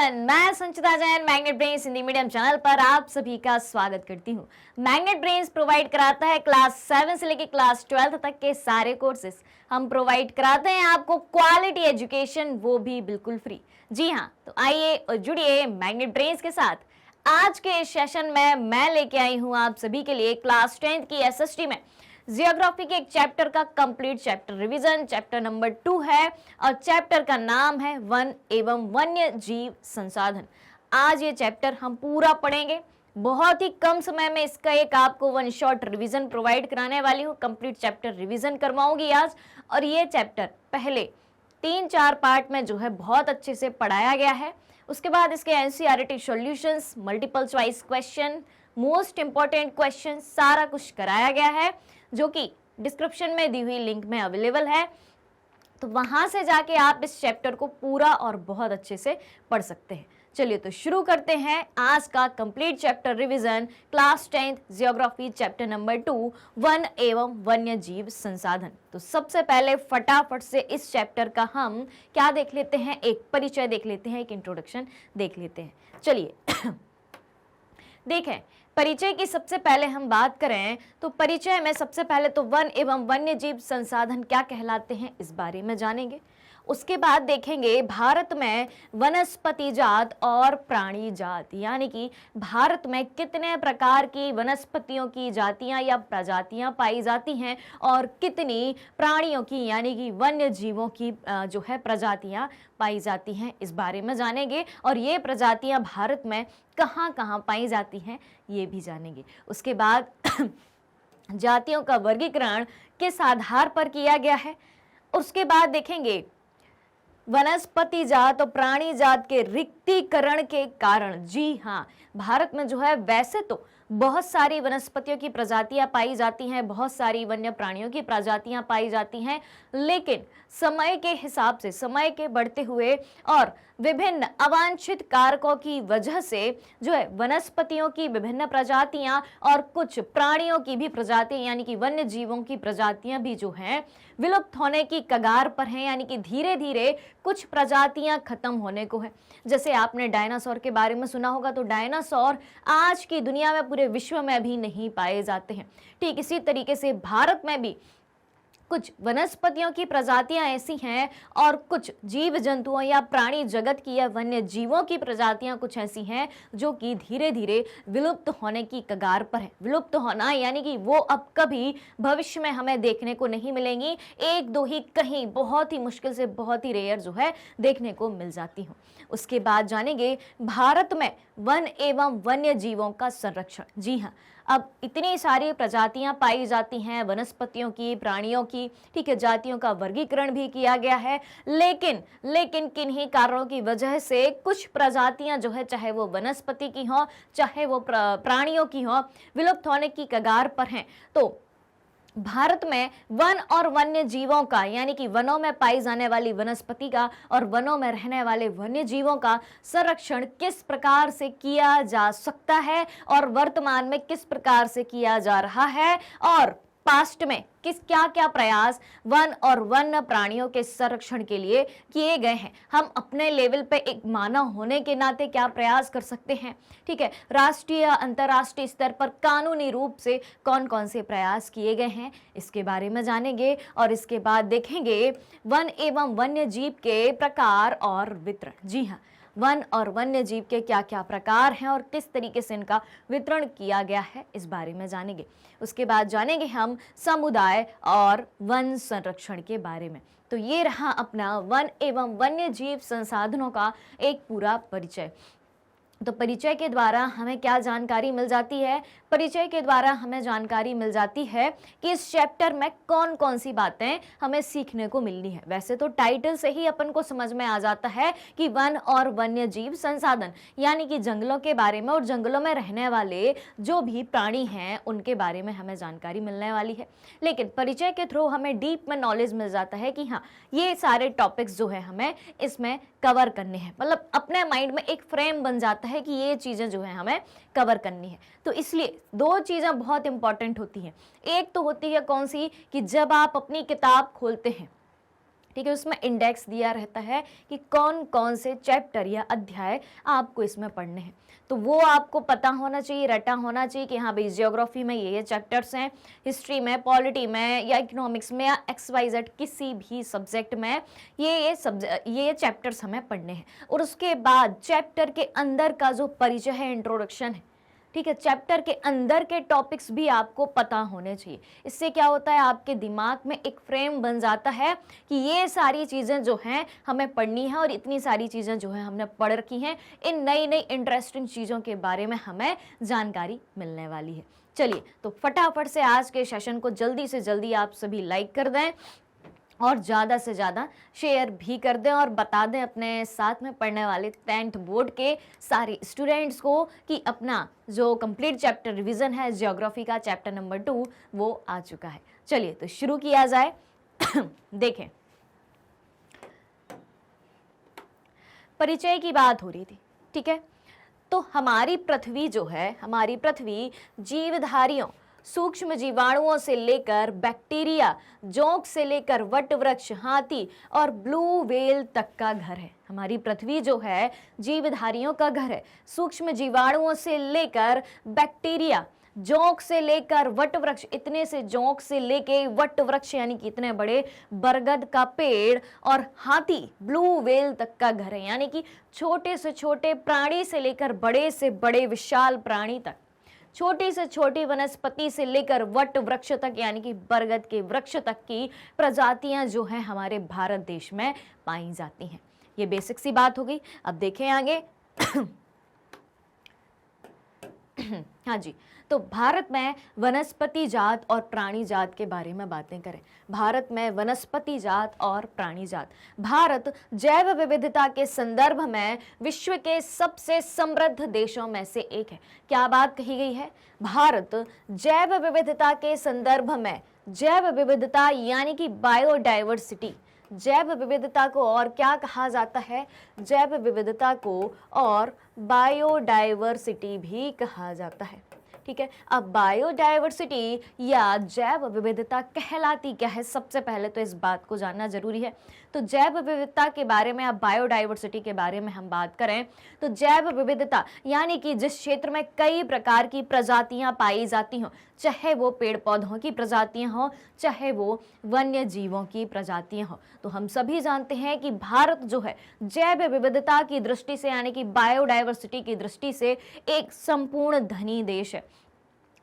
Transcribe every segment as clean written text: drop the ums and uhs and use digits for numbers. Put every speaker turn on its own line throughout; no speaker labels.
Everyone, मैं Sanchita Jain Magnet Brains Hindi medium channel पर आप सभी का स्वागत करती हूँ। मैग्नेट ब्रेन्स प्रोवाइड कराता है क्लास 7 से लेकर क्लास 12 तक के सारे कोर्सेज। हम प्रोवाइड कराते हैं आपको क्वालिटी एजुकेशन, वो भी बिल्कुल फ्री। जी हाँ, तो आइए और जुड़िए मैग्नेट ब्रेन्स के साथ। आज के इस सेशन में मैं लेके आई हूँ आप सभी के लिए क्लास 10 की एसएसटी में जियोग्राफी के एक चैप्टर का complete chapter revision. Chapter number 2 है और चैप्टर का नाम है वन एवं वन्य जीव संसाधन। आज ये चैप्टर हम पूरा पढ़ेंगे। बहुत ही कम समय में इसका एक आपको वन शॉट रिवीजन प्रोवाइड कराने वाली हूँ। कंप्लीट चैप्टर रिवीजन करवाऊंगी आज। और ये चैप्टर पहले 3-4 पार्ट में जो है बहुत अच्छे से पढ़ाया गया है। उसके बाद इसके NCERT solutions, multiple choice question, most important question सारा कुछ कराया गया है, जो कि डिस्क्रिप्शन में दी हुई लिंक में अवेलेबल है। तो वहां से जाके आप इस चैप्टर को पूरा और बहुत अच्छे से पढ़ सकते हैं। चलिए तो शुरू करते हैं आज का complete chapter revision class 10 geography chapter number 2 one एवं वन्य जीव संसाधन। तो सबसे पहले फटाफट से इस चैप्टर का हम क्या देख लेते हैं, एक परिचय देख लेते हैं, एक इंट्रोडक्शन देख लेते हैं। चलिए देखें, परिचय की सबसे पहले हम बात करें तो परिचय में सबसे पहले तो वन एवं वन्य जीव संसाधन क्या कहलाते हैं इस बारे में जानेंगे। उसके बाद देखेंगे भारत में वनस्पति जात और प्राणी जात, यानी कि भारत में कितने प्रकार की वनस्पतियों की जातियां या प्रजातियां पाई जाती हैं और कितनी प्राणियों की यानी कि वन्य जीवों की जो है प्रजातियां पाई जाती हैं इस बारे में जानेंगे। और ये प्रजातियां भारत में कहाँ कहाँ पाई जाती हैं ये भी जानेंगे। उसके बाद जातियों का वर्गीकरण किस आधार पर किया गया है। उसके बाद देखेंगे वनस्पति जात और प्राणी जात के रिक्तीकरण के कारण। जी हाँ, भारत में जो है वैसे तो बहुत सारी वनस्पतियों की प्रजातियां पाई जाती हैं, बहुत सारी वन्य प्राणियों की प्रजातियां पाई जाती हैं, लेकिन समय के हिसाब से, समय के बढ़ते हुए और विभिन्न अवांछित कारकों की वजह से जो है वनस्पतियों की विभिन्न प्रजातियां और कुछ प्राणियों की भी प्रजातियां यानी कि वन्य जीवों की प्रजातियां भी जो हैं विलुप्त होने की कगार पर हैं, यानी कि धीरे धीरे कुछ प्रजातियां खत्म होने को है। जैसे आपने डायनासोर के बारे में सुना होगा, तो डायनासोर आज की दुनिया में पूरे विश्व में भी नहीं पाए जाते हैं। ठीक इसी तरीके से भारत में भी कुछ वनस्पतियों की प्रजातियां ऐसी हैं और कुछ जीव जंतुओं या प्राणी जगत की या वन्य जीवों की प्रजातियां कुछ ऐसी हैं जो कि धीरे धीरे विलुप्त होने की कगार पर है। विलुप्त होना यानी कि वो अब कभी भविष्य में हमें देखने को नहीं मिलेंगी, एक दो ही कहीं बहुत ही मुश्किल से, बहुत ही रेयर जो है देखने को मिल जाती हूँ। उसके बाद जानेंगे भारत में वन एवं वन्य जीवों का संरक्षण। जी हाँ, अब इतनी सारी प्रजातियां पाई जाती हैं वनस्पतियों की, प्राणियों की, ठीक है, जातियों का वर्गीकरण भी किया गया है, लेकिन किन्हीं कारणों की वजह से कुछ प्रजातियां जो है, चाहे वो वनस्पति की हो चाहे वो प्राणियों की हो, विलुप्त होने की कगार पर हैं। तो भारत में वन और वन्य जीवों का यानी कि वनों में पाई जाने वाली वनस्पति का और वनों में रहने वाले वन्य जीवों का संरक्षण किस प्रकार से किया जा सकता है और वर्तमान में किस प्रकार से किया जा रहा है और पास्ट में क्या क्या प्रयास वन और वन्य प्राणियों के संरक्षण के लिए किए गए हैं। हम अपने लेवल पे एक मानव होने के नाते क्या प्रयास कर सकते हैं, ठीक है, राष्ट्रीय अंतर्राष्ट्रीय स्तर पर कानूनी रूप से कौन कौन से प्रयास किए गए हैं इसके बारे में जानेंगे। और इसके बाद देखेंगे वन एवं वन्य जीव के प्रकार और वितरण। जी हाँ, वन और वन्य जीव के क्या क्या प्रकार हैं और किस तरीके से इनका वितरण किया गया है इस बारे में जानेंगे। उसके बाद जानेंगे हम समुदाय और वन संरक्षण के बारे में। तो ये रहा अपना वन एवं वन्य जीव संसाधनों का एक पूरा परिचय। तो परिचय के द्वारा हमें क्या जानकारी मिल जाती है? परिचय के द्वारा हमें जानकारी मिल जाती है कि इस चैप्टर में कौन कौन सी बातें हमें सीखने को मिलनी है। वैसे तो टाइटल से ही अपन को समझ में आ जाता है कि वन और वन्य जीव संसाधन यानी कि जंगलों के बारे में और जंगलों में रहने वाले जो भी प्राणी हैं उनके बारे में हमें जानकारी मिलने वाली है। लेकिन परिचय के थ्रू हमें डीप में नॉलेज मिल जाता है कि हाँ, ये सारे टॉपिक्स जो है हमें इसमें कवर करने हैं। मतलब अपने माइंड में एक फ्रेम बन जाता है कि ये चीज़ें जो है हमें कवर करनी है। तो इसलिए दो चीज़ें बहुत इंपॉर्टेंट होती हैं। एक तो होती है कौन सी, कि जब आप अपनी किताब खोलते हैं, ठीक है, उसमें इंडेक्स दिया रहता है कि कौन कौन से चैप्टर या अध्याय आपको इसमें पढ़ने हैं। तो वो आपको पता होना चाहिए, रटा होना चाहिए कि हाँ भाई ज्योग्राफी में ये चैप्टर्स हैं, हिस्ट्री में, पॉलिटी में या इकोनॉमिक्स में या XYZ किसी भी सब्जेक्ट में ये चैप्टर्स हमें पढ़ने हैं। और उसके बाद चैप्टर के अंदर का जो परिचय है, इंट्रोडक्शन है, ठीक है, चैप्टर के अंदर के टॉपिक्स भी आपको पता होने चाहिए। इससे क्या होता है, आपके दिमाग में एक फ्रेम बन जाता है कि ये सारी चीज़ें जो हैं हमें पढ़नी है और इतनी सारी चीज़ें जो हैं हमने पढ़ रखी हैं, इन नई नई इंटरेस्टिंग चीज़ों के बारे में हमें जानकारी मिलने वाली है। चलिए तो फटाफट से आज के सेशन को जल्दी से जल्दी आप सभी लाइक कर दें और ज़्यादा से ज़्यादा शेयर भी कर दें और बता दें अपने साथ में पढ़ने वाले 10th बोर्ड के सारे स्टूडेंट्स को कि अपना जो कंप्लीट चैप्टर रिवीजन है ज्योग्राफी का, चैप्टर नंबर 2 वो आ चुका है। चलिए तो शुरू किया जाए। देखें, परिचय की बात हो रही थी, ठीक है। तो हमारी पृथ्वी जो है, हमारी पृथ्वी जीवधारियों, सूक्ष्म जीवाणुओं से लेकर बैक्टीरिया, जोंक से लेकर वटवृक्ष, हाथी और ब्लू व्हेल तक का घर है। हमारी पृथ्वी जो है जीवधारियों का घर है, सूक्ष्म जीवाणुओं से लेकर बैक्टीरिया, जोंक से लेकर वटवृक्ष, इतने से जोंक से लेके वटवृक्ष यानी कि इतने बड़े बरगद का पेड़, और हाथी, ब्लू व्हेल तक का घर है, यानी कि छोटे से छोटे प्राणी से लेकर बड़े से बड़े विशाल प्राणी तक, छोटी से छोटी वनस्पति से लेकर वट वृक्ष तक यानी कि बरगद के वृक्ष तक की प्रजातियां जो हैं हमारे भारत देश में पाई जाती हैं। ये बेसिक सी बात हो गई। अब देखें आगे। हाँ जी, तो भारत में वनस्पति जात और प्राणी जात के बारे में बातें करें। भारत में वनस्पति जात और प्राणी जात, भारत जैव विविधता के संदर्भ में विश्व के सबसे समृद्ध देशों में से एक है। क्या बात कही गई है? भारत जैव विविधता के संदर्भ में, जैव विविधता यानी कि बायोडाइवर्सिटी, जैव विविधता को और क्या कहा जाता है? जैव विविधता को और बायोडाइवर्सिटी भी कहा जाता है, ठीक है। अब बायोडाइवर्सिटी या जैव विविधता कहलाती क्या है, सबसे पहले तो इस बात को जानना जरूरी है। तो जैव विविधता के बारे में, अब बायोडाइवर्सिटी के बारे में हम बात करें तो जैव विविधता यानी कि जिस क्षेत्र में कई प्रकार की प्रजातियां पाई जाती हों, चाहे वो पेड़ पौधों की प्रजातियां हों, चाहे वो वन्य जीवों की प्रजातियां हों। तो हम सभी जानते हैं कि भारत जो है जैव विविधता की दृष्टि से यानी कि बायोडाइवर्सिटी की दृष्टि से एक संपूर्ण धनी देश है।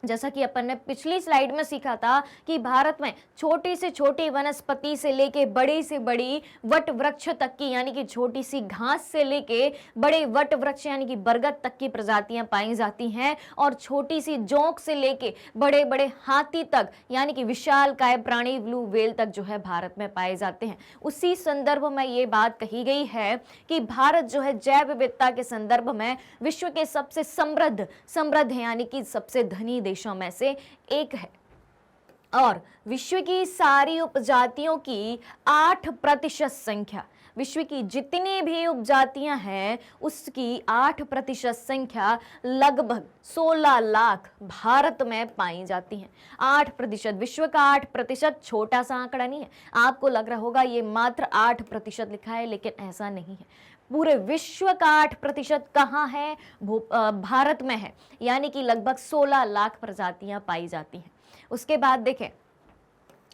जैसा कि अपन ने पिछली स्लाइड में सीखा था कि भारत में छोटी से छोटी वनस्पति से लेके बड़ी से बड़ी वट वृक्ष तक की यानी कि छोटी सी घास से लेके बड़े वट वृक्ष यानी कि बरगद तक की प्रजातियां पाई जाती हैं, और छोटी सी जोंक से लेके बड़े बड़े हाथी तक यानी कि विशालकाय प्राणी ब्लू व्हेल तक जो है भारत में पाए जाते हैं। उसी संदर्भ में ये बात कही गई है कि भारत जो है जैव विविधता के संदर्भ में विश्व के सबसे समृद्ध है यानी कि सबसे धनी देशों में से एक है, और विश्व की सारी उपजातियों की 8% संख्या, विश्व की जितनी भी उपजातियां हैं उसकी 8% संख्या लगभग 16 लाख भारत में पाई जाती हैं। 8%, विश्व का 8% छोटा सा आंकड़ा नहीं है। आपको लग रहा होगा ये मात्र 8% लिखा है, लेकिन ऐसा नहीं है। पूरे विश्व का 8% कहाँ है? भारत में है, यानी कि लगभग 16 लाख प्रजातियां पाई जाती हैं। उसके बाद देखें,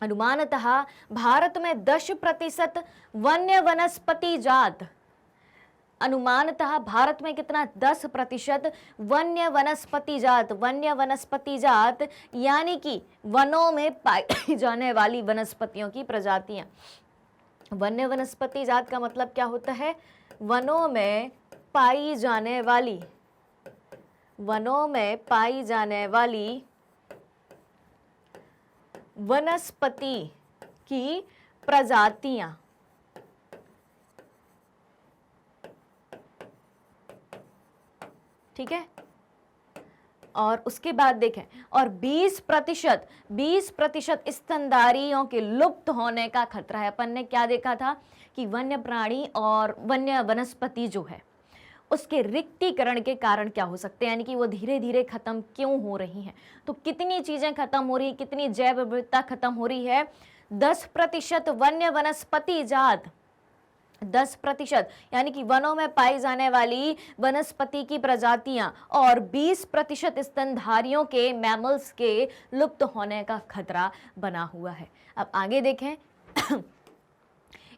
अनुमानतः भारत में 10% वन्य वनस्पति जात, अनुमानतः भारत में कितना? 10% वन्य वनस्पति जात, वन्य वनस्पति जात यानी कि वनों में पाई जाने वाली वनस्पतियों की प्रजातियां। वन्य वनस्पति जात का मतलब क्या होता है? वनों में पाई जाने वाली, वनों में पाई जाने वाली वनस्पति की प्रजातियां, ठीक है। और उसके बाद देखें, और 20% स्तनधारियों के लुप्त होने का खतरा है। अपन ने क्या देखा था कि वन्य प्राणी और वन्य वनस्पति जो है उसके रिक्तीकरण के कारण क्या हो सकते हैं, यानी कि वो धीरे धीरे खत्म क्यों हो रही हैं। तो कितनी चीजें खत्म हो रही, कितनी जैव विविधता खत्म हो रही है? 10% वन्य वनस्पति जात, 10% यानी कि वनों में पाई जाने वाली वनस्पति की प्रजातियां और 20% स्तनधारियों के मैमल्स के लुप्त होने का खतरा बना हुआ है। अब आगे देखें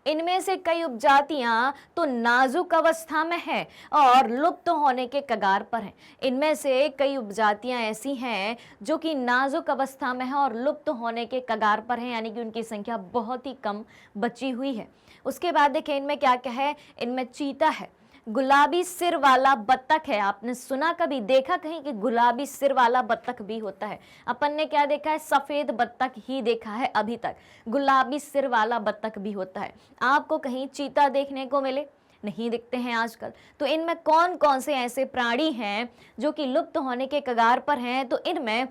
इनमें से कई उपजातियां तो नाजुक अवस्था में है और लुप्त होने के कगार पर हैं। इनमें से कई उपजातियां ऐसी हैं जो कि नाजुक अवस्था में है और लुप्त होने के कगार पर हैं, यानी कि उनकी संख्या बहुत ही कम बची हुई है। उसके बाद देखें इनमें क्या क्या है, इनमें चीता है, गुलाबी सिर वाला बत्तख है। आपने सुना कभी, देखा कहीं कि गुलाबी सिर वाला बत्तख भी होता है? अपन ने क्या देखा है, सफेद बत्तख ही देखा है अभी तक, गुलाबी सिर वाला बत्तख भी होता है। आपको कहीं चीता देखने को मिले? नहीं दिखते हैं आजकल। तो इनमें कौन कौन से ऐसे प्राणी हैं जो कि लुप्त होने के कगार पर हैं? तो इनमें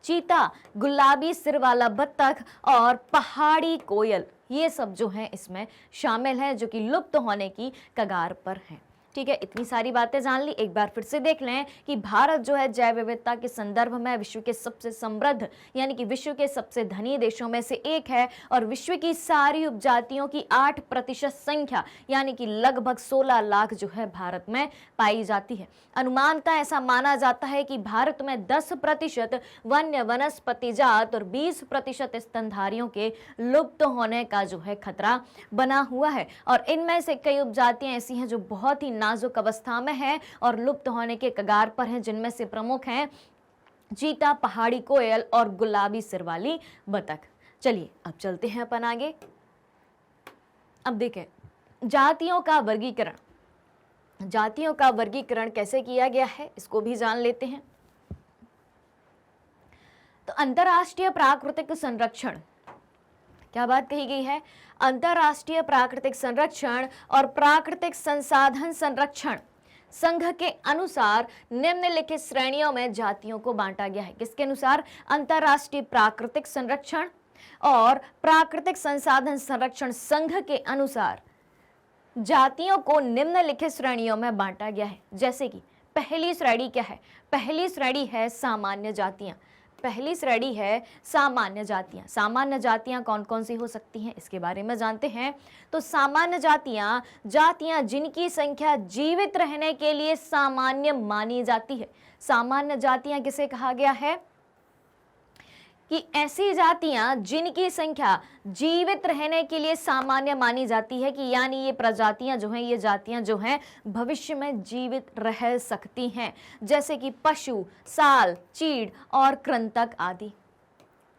चीता, गुलाबी सिर वाला बत्तख और पहाड़ी कोयल, ये सब जो हैं इसमें शामिल हैं जो कि लुप्त होने की कगार पर हैं। ठीक है, इतनी सारी बातें जान ली। एक बार फिर से देख लें कि भारत जो है जैव विविधता के संदर्भ में विश्व के सबसे समृद्ध यानी कि विश्व के सबसे धनी देशों में से एक है और विश्व की सारी उपजातियों की 8% संख्या यानी कि लगभग 16 लाख जो है भारत में पाई जाती है। अनुमानतः ऐसा माना जाता है कि भारत में 10% वन्य वनस्पति जात और 20% स्तनधारियों के लुप्त होने का जो है खतरा बना हुआ है और इनमें से कई उपजातियां ऐसी हैं जो बहुत ही नाजुक अवस्था में है और लुप्त होने के कगार पर हैं, जिनमें से प्रमुख हैं चीता, पहाड़ी कोयल और गुलाबी सिर वाली बतख। चलिए अब चलते हैं अपन आगे। अब देखें जातियों का वर्गीकरण, जातियों का वर्गीकरण कैसे किया गया है इसको भी जान लेते हैं। तो अंतरराष्ट्रीय प्राकृतिक संरक्षण, क्या बात कही गई है, अंतरराष्ट्रीय प्राकृतिक संरक्षण और प्राकृतिक संसाधन संरक्षण संघ के अनुसार निम्नलिखित श्रेणियों में जातियों को बांटा गया है। किसके अनुसार? अंतरराष्ट्रीय प्राकृतिक संरक्षण और प्राकृतिक संसाधन संरक्षण संघ के अनुसार जातियों को निम्नलिखित श्रेणियों में बांटा गया है। जैसे कि पहली श्रेणी क्या है? पहली श्रेणी है सामान्य जातियां। पहली श्रेणी है सामान्य जातियां। सामान्य जातियां कौन कौन सी हो सकती हैं इसके बारे में जानते हैं। तो सामान्य जातियां जिनकी संख्या जीवित रहने के लिए सामान्य मानी जाती है। सामान्य जातियां किसे कहा गया है? कि ऐसी जातियां जिनकी संख्या जीवित रहने के लिए सामान्य मानी जाती है, कि यानी ये प्रजातियां जो हैं, ये जातियां जो हैं भविष्य में जीवित रह सकती हैं, जैसे कि पशु, साल, चीड़ और कृंतक आदि।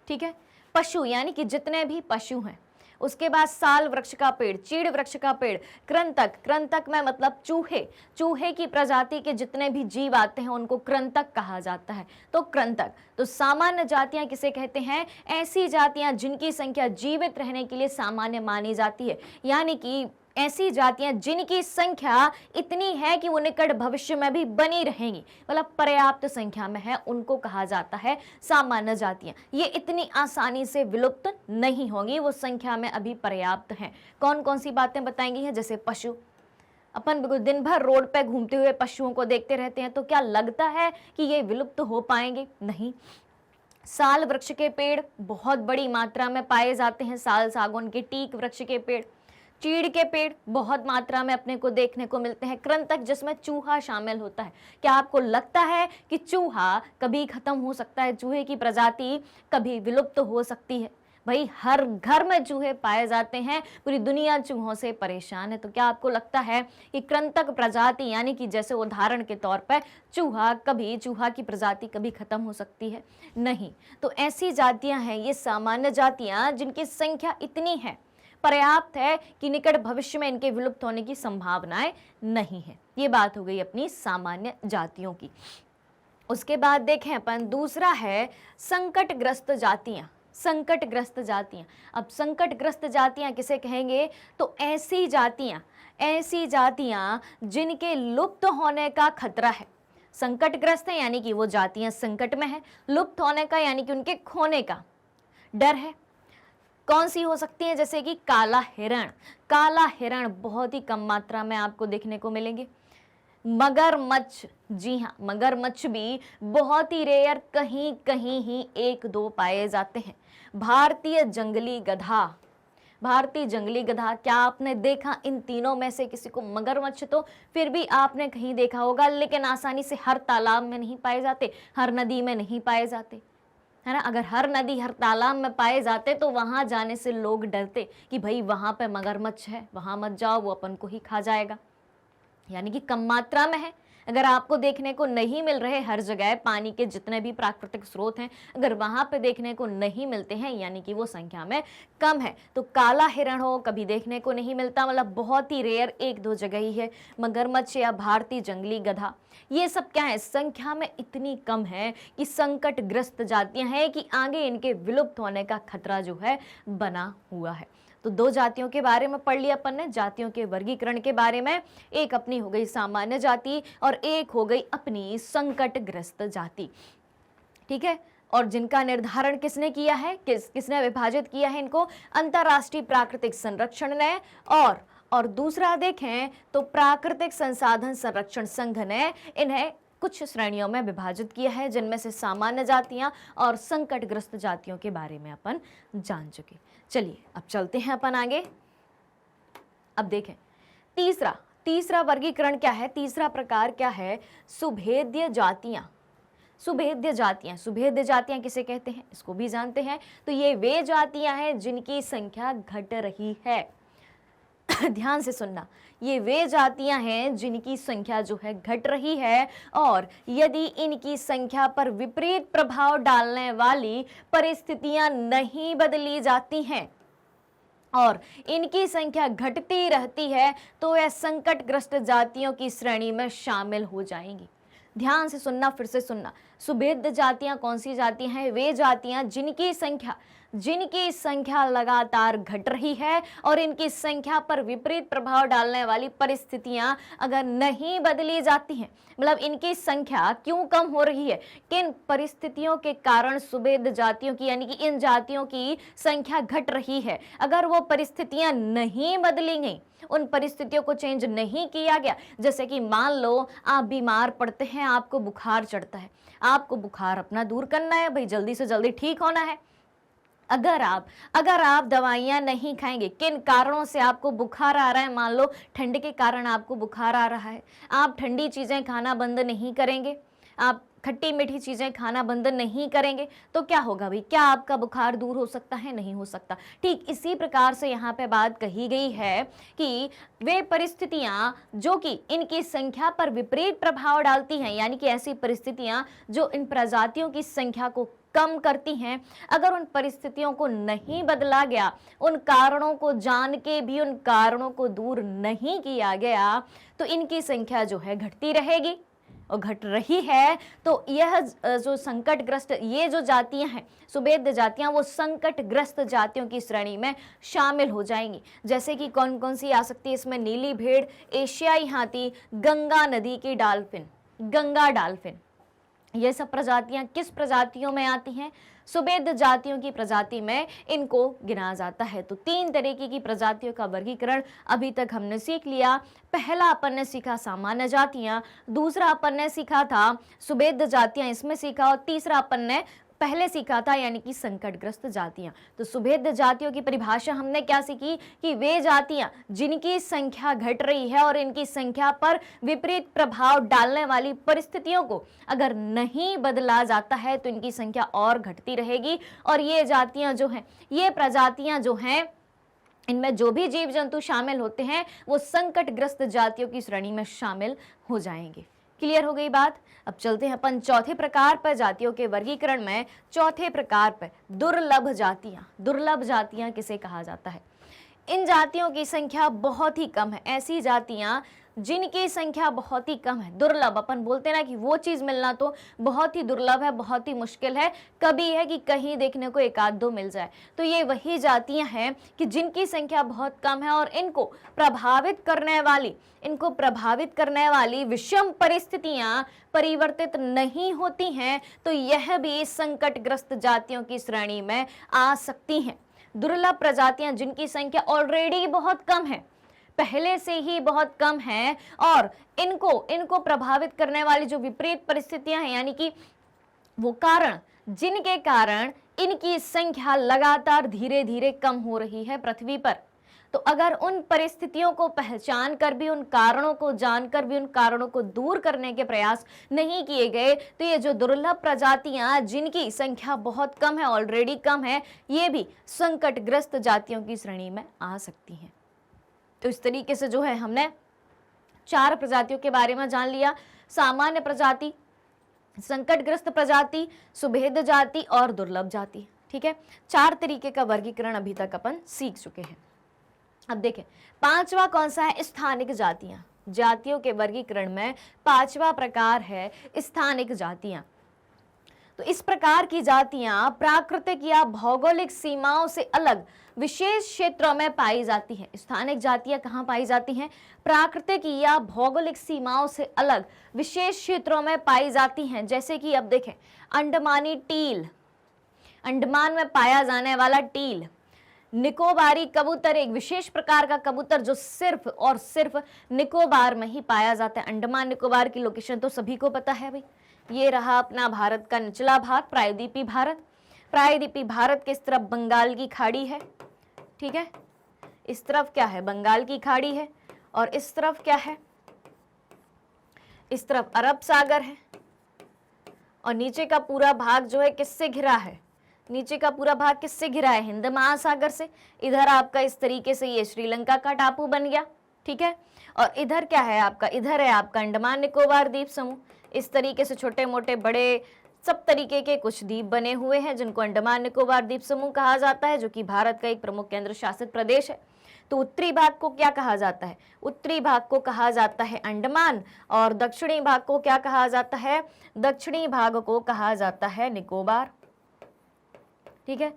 ठीक है, पशु यानी कि जितने भी पशु हैं, उसके बाद साल वृक्ष का पेड़, चीड़ वृक्ष का पेड़, कृंतक, कृंतक में मतलब चूहे, चूहे की प्रजाति के जितने भी जीव आते हैं उनको कृंतक कहा जाता है। तो कृंतक। तो सामान्य जातियां किसे कहते हैं? ऐसी जातियां जिनकी संख्या जीवित रहने के लिए सामान्य मानी जाती है, यानी कि ऐसी जातियां जिनकी संख्या इतनी है कि वो निकट भविष्य में भी बनी रहेंगी, मतलब पर्याप्त संख्या में है, उनको कहा जाता है सामान्य जातियां। ये इतनी आसानी से विलुप्त नहीं होंगी, वो संख्या में अभी पर्याप्त हैं। कौन कौन सी बातें बताएंगी हैं? जैसे पशु, अपन दिन भर रोड पे घूमते हुए पशुओं को देखते रहते हैं, तो क्या लगता है कि ये विलुप्त हो पाएंगे? नहीं। साल वृक्ष के पेड़ बहुत बड़ी मात्रा में पाए जाते हैं, साल, सागौन के, टीक वृक्ष के पेड़, चीड़ के पेड़ बहुत मात्रा में अपने को देखने को मिलते हैं, कृंतक जिसमें चूहा शामिल होता है। क्या आपको लगता है कि चूहा कभी खत्म हो सकता है? चूहे की प्रजाति कभी विलुप्त हो सकती है? भाई हर घर में चूहे पाए जाते हैं, पूरी दुनिया चूहों से परेशान है। तो क्या आपको लगता है कि कृंतक प्रजाति यानी कि जैसे उदाहरण के तौर पर चूहा की प्रजाति कभी खत्म हो सकती है? नहीं। तो ऐसी जातियां हैं ये सामान्य जातियां जिनकी संख्या इतनी है, पर्याप्त है कि निकट भविष्य में इनके विलुप्त होने की संभावनाएं नहीं है। ये बात हो गई अपनी सामान्य जातियों की। उसके बाद देखें अपन, दूसरा है संकटग्रस्त जातियां। संकटग्रस्त जातियां। अब संकटग्रस्त जातियां किसे कहेंगे? तो ऐसी जातियां जिनके लुप्त होने का खतरा है। संकटग्रस्त है यानी कि वो जातियां संकट में है, लुप्त होने का यानी कि उनके खोने का डर है। कौन सी हो सकती है? जैसे कि काला हिरण। काला हिरण बहुत ही कम मात्रा में आपको देखने को मिलेंगे। मगरमच्छ, जी हाँ, मगरमच्छ भी बहुत ही रेयर, कहीं कहीं ही एक दो पाए जाते हैं। भारतीय जंगली गधा, भारतीय जंगली गधा, क्या आपने देखा इन तीनों में से किसी को? मगरमच्छ तो फिर भी आपने कहीं देखा होगा, लेकिन आसानी से हर तालाब में नहीं पाए जाते, हर नदी में नहीं पाए जाते, है ना। अगर हर नदी हर तालाब में पाए जाते तो वहां जाने से लोग डरते कि भाई वहां पे मगरमच्छ है, वहां मत जाओ, वो अपन को ही खा जाएगा। यानी कि कम मात्रा में है। अगर आपको देखने को नहीं मिल रहे हर जगह, पानी के जितने भी प्राकृतिक स्रोत हैं अगर वहां पे देखने को नहीं मिलते हैं, यानी कि वो संख्या में कम है। तो काला हिरण हो कभी देखने को नहीं मिलता, मतलब बहुत ही रेयर, एक दो जगह ही है। मगरमच्छ या भारतीय जंगली गधा, ये सब क्या है, संख्या में इतनी कम है कि संकटग्रस्त जातियां हैं कि आगे इनके विलुप्त होने का खतरा जो है बना हुआ है। तो दो जातियों के बारे में पढ़ लिया अपन ने, जातियों के वर्गीकरण के बारे में। एक अपनी हो गई सामान्य जाति और एक हो गई अपनी संकटग्रस्त जाति, ठीक है। और जिनका निर्धारण किसने किया है, किसने विभाजित किया है इनको? अंतर्राष्ट्रीय प्राकृतिक संरक्षण ने, और दूसरा देखें तो प्राकृतिक संसाधन संरक्षण संघ ने इन्हें कुछ श्रेणियों में विभाजित किया है, जिनमें से सामान्य जातियां और संकटग्रस्त जातियों के बारे में अपन जान चुके। चलिए अब चलते हैं अपन आगे। अब देखें तीसरा वर्गीकरण क्या है, तीसरा प्रकार क्या है? सुभेद्य जातियां। सुभेद्य जातियां किसे कहते हैं, इसको भी जानते हैं। तो ये वे जातियां हैं जिनकी संख्या घट रही है। ध्यान से सुनना, ये वे जातियां हैं जिनकी संख्या जो है घट रही है, और यदि इनकी संख्या पर विपरीत प्रभाव डालने वाली परिस्थितियां नहीं बदली जाती हैं और इनकी संख्या घटती रहती है तो यह संकटग्रस्त जातियों की श्रेणी में शामिल हो जाएंगी। ध्यान से सुनना, फिर से सुनना। सुभेद्य जातियां कौन सी जातियां हैं? वे जातियां जिनकी संख्या लगातार घट रही है और इनकी संख्या पर विपरीत प्रभाव डालने वाली परिस्थितियां अगर नहीं बदली जाती हैं, मतलब इनकी संख्या क्यों कम हो रही है, किन परिस्थितियों के कारण सुभेद्य जातियों की, यानी कि इन जातियों की संख्या घट रही है, अगर वो परिस्थितियां नहीं बदली गई, उन परिस्थितियों को चेंज नहीं किया गया, जैसे कि मान लो आप बीमार पड़ते हैं, आपको बुखार चढ़ता है, आपको बुखार अपना दूर करना है भाई, जल्दी से जल्दी ठीक होना है। अगर आप दवाइयां नहीं खाएंगे, किन कारणों से आपको बुखार आ रहा है, मान लो ठंड के कारण आपको बुखार आ रहा है, आप ठंडी चीजें खाना बंद नहीं करेंगे, आप खट्टी मीठी चीजें खाना बंद नहीं करेंगे, तो क्या होगा भाई? क्या आपका बुखार दूर हो सकता है? नहीं हो सकता। ठीक इसी प्रकार से यहाँ पे बात कही गई है कि वे परिस्थितियां जो कि इनकी संख्या पर विपरीत प्रभाव डालती हैं, यानी कि ऐसी परिस्थितियां जो इन प्रजातियों की संख्या को कम करती हैं, अगर उन परिस्थितियों को नहीं बदला गया, उन कारणों को जान के भी उन कारणों को दूर नहीं किया गया, तो इनकी संख्या जो है घटती रहेगी और घट रही है। तो यह जो संकटग्रस्त, ये जो जातियां हैं सुभेद्य जातियां, वो संकटग्रस्त जातियों की श्रेणी में शामिल हो जाएंगी। जैसे कि कौन कौन सी आ सकती है इसमें? नीली भेड़, एशियाई हाथी, गंगा नदी की डॉल्फिन, गंगा डॉल्फिन, ये सब प्रजातियां किस प्रजातियों में आती हैं? सुभेद्य जातियों की प्रजाति में इनको गिना जाता है। तो 3 तरीके की प्रजातियों का वर्गीकरण अभी तक हमने सीख लिया। पहला अपन ने सीखा सामान्य जातियां, दूसरा अपन ने सीखा था सुभेद्य जातियां, इसमें सीखा, और तीसरा अपन ने पहले सीखा था यानी कि संकटग्रस्त जातियां। तो सुभेद्य जातियों की परिभाषा हमने क्या सीखी कि वे जातियां जिनकी संख्या घट रही है और इनकी संख्या पर विपरीत प्रभाव डालने वाली परिस्थितियों को अगर नहीं बदला जाता है तो इनकी संख्या और घटती रहेगी, और ये जातियां जो हैं, ये प्रजातियां जो हैं, इनमें जो भी जीव जंतु शामिल होते हैं वो संकटग्रस्त जातियों की श्रेणी में शामिल हो जाएंगे। क्लियर हो गई बात? अब चलते हैं अपन चौथे प्रकार पर, जातियों के वर्गीकरण में चौथे प्रकार पर दुर्लभ जातियां। दुर्लभ जातियां किसे कहा जाता है? इन जातियों की संख्या बहुत ही कम है, ऐसी जातियां जिनकी संख्या बहुत ही कम है। दुर्लभ अपन बोलते हैं ना कि वो चीज मिलना तो बहुत ही दुर्लभ है, बहुत ही मुश्किल है, कभी है कि कहीं देखने को एक आध दो मिल जाए। तो ये वही जातियां हैं कि जिनकी संख्या बहुत कम है और इनको प्रभावित करने वाली विषम परिस्थितियां परिवर्तित नहीं होती हैं, तो यह भी संकटग्रस्त जातियों की श्रेणी में आ सकती हैं। दुर्लभ प्रजातियां जिनकी संख्या ऑलरेडी बहुत कम है, पहले से ही बहुत कम है और इनको प्रभावित करने वाली जो विपरीत परिस्थितियां हैं, यानी कि वो कारण जिनके कारण इनकी संख्या लगातार धीरे धीरे कम हो रही है पृथ्वी पर। तो अगर उन परिस्थितियों को पहचान कर भी, उन कारणों को जानकर भी उन कारणों को दूर करने के प्रयास नहीं किए गए तो ये जो दुर्लभ प्रजातियां जिनकी संख्या बहुत कम है, ऑलरेडी कम है, ये भी संकटग्रस्त जातियों की श्रेणी में आ सकती हैं। तो इस तरीके से जो है हमने 4 प्रजातियों के बारे में जान लिया, सामान्य प्रजाति, संकटग्रस्त प्रजाति, सुभेद जाति और दुर्लभ जाति। ठीक है, 4 तरीके का वर्गीकरण अभी तक अपन सीख चुके हैं। अब देखें 5वां कौन सा है, स्थानिक जातियां। जातियों के वर्गीकरण में 5वां प्रकार है स्थानिक जातियां। तो इस प्रकार की जातियां प्राकृतिक या भौगोलिक सीमाओं से अलग विशेष क्षेत्रों में पाई जाती हैं। स्थानिक जातियां कहाँ पाई जाती हैं? प्राकृतिक या भौगोलिक सीमाओं से अलग विशेष क्षेत्रों में पाई जाती हैं। जैसे कि अब देखें अंडमानी टील, अंडमान में पाया जाने वाला टील, निकोबारी कबूतर, एक विशेष प्रकार का कबूतर जो सिर्फ और सिर्फ निकोबार में ही पाया जाता है। अंडमान निकोबार की लोकेशन तो सभी को पता है भाई, ये रहा अपना भारत का निचला भाग, प्रायद्वीपीय भारत। प्रायद्वीपीय भारत के इस तरफ बंगाल की खाड़ी है, ठीक है, इस तरफ क्या है, बंगाल की खाड़ी है, और इस तरफ क्या है, इस तरफ अरब सागर है, और नीचे का पूरा भाग जो है किससे घिरा है, नीचे का पूरा भाग किससे घिरा है, हिंद महासागर से। इधर आपका इस तरीके से ये श्रीलंका का टापू बन गया, ठीक है, और इधर क्या है आपका, इधर है आपका अंडमान निकोबार द्वीप समूह। इस तरीके से छोटे मोटे बड़े सब तरीके के कुछ द्वीप बने हुए हैं जिनको अंडमान निकोबार द्वीप समूह कहा जाता है, जो कि भारत का एक प्रमुख केंद्र शासित प्रदेश है। तो उत्तरी भाग को क्या कहा जाता है, उत्तरी भाग को कहा जाता है अंडमान, और दक्षिणी भाग को क्या कहा जाता है, दक्षिणी भाग को कहा जाता है निकोबार। ठीक है,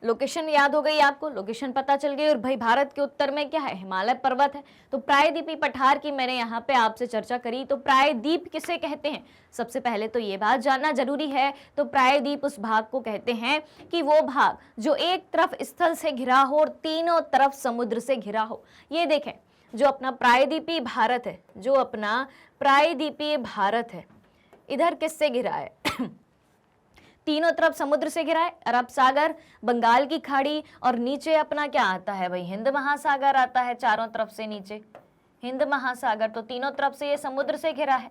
लोकेशन याद हो गई आपको, लोकेशन पता चल गई। और भाई भारत के उत्तर में क्या है, हिमालय पर्वत है। तो प्रायद्वीपीय पठार की मैंने यहाँ पे आपसे चर्चा करी। तो प्रायद्वीप किसे कहते हैं, सबसे पहले तो ये बात जानना जरूरी है। तो प्रायद्वीप उस भाग को कहते हैं कि वो भाग जो एक तरफ स्थल से घिरा हो और तीनों तरफ समुद्र से घिरा हो। ये देखें जो अपना प्रायद्वीपीय भारत है, जो अपना प्रायद्वीपीय भारत है, इधर किससे घिरा है तीनों तरफ समुद्र से घिरा है, अरब सागर, बंगाल की खाड़ी, और नीचे अपना क्या आता है भाई, हिंद महासागर आता है। चारों तरफ से नीचे हिंद महासागर, तो तीनों तरफ से ये समुद्र से घिरा है।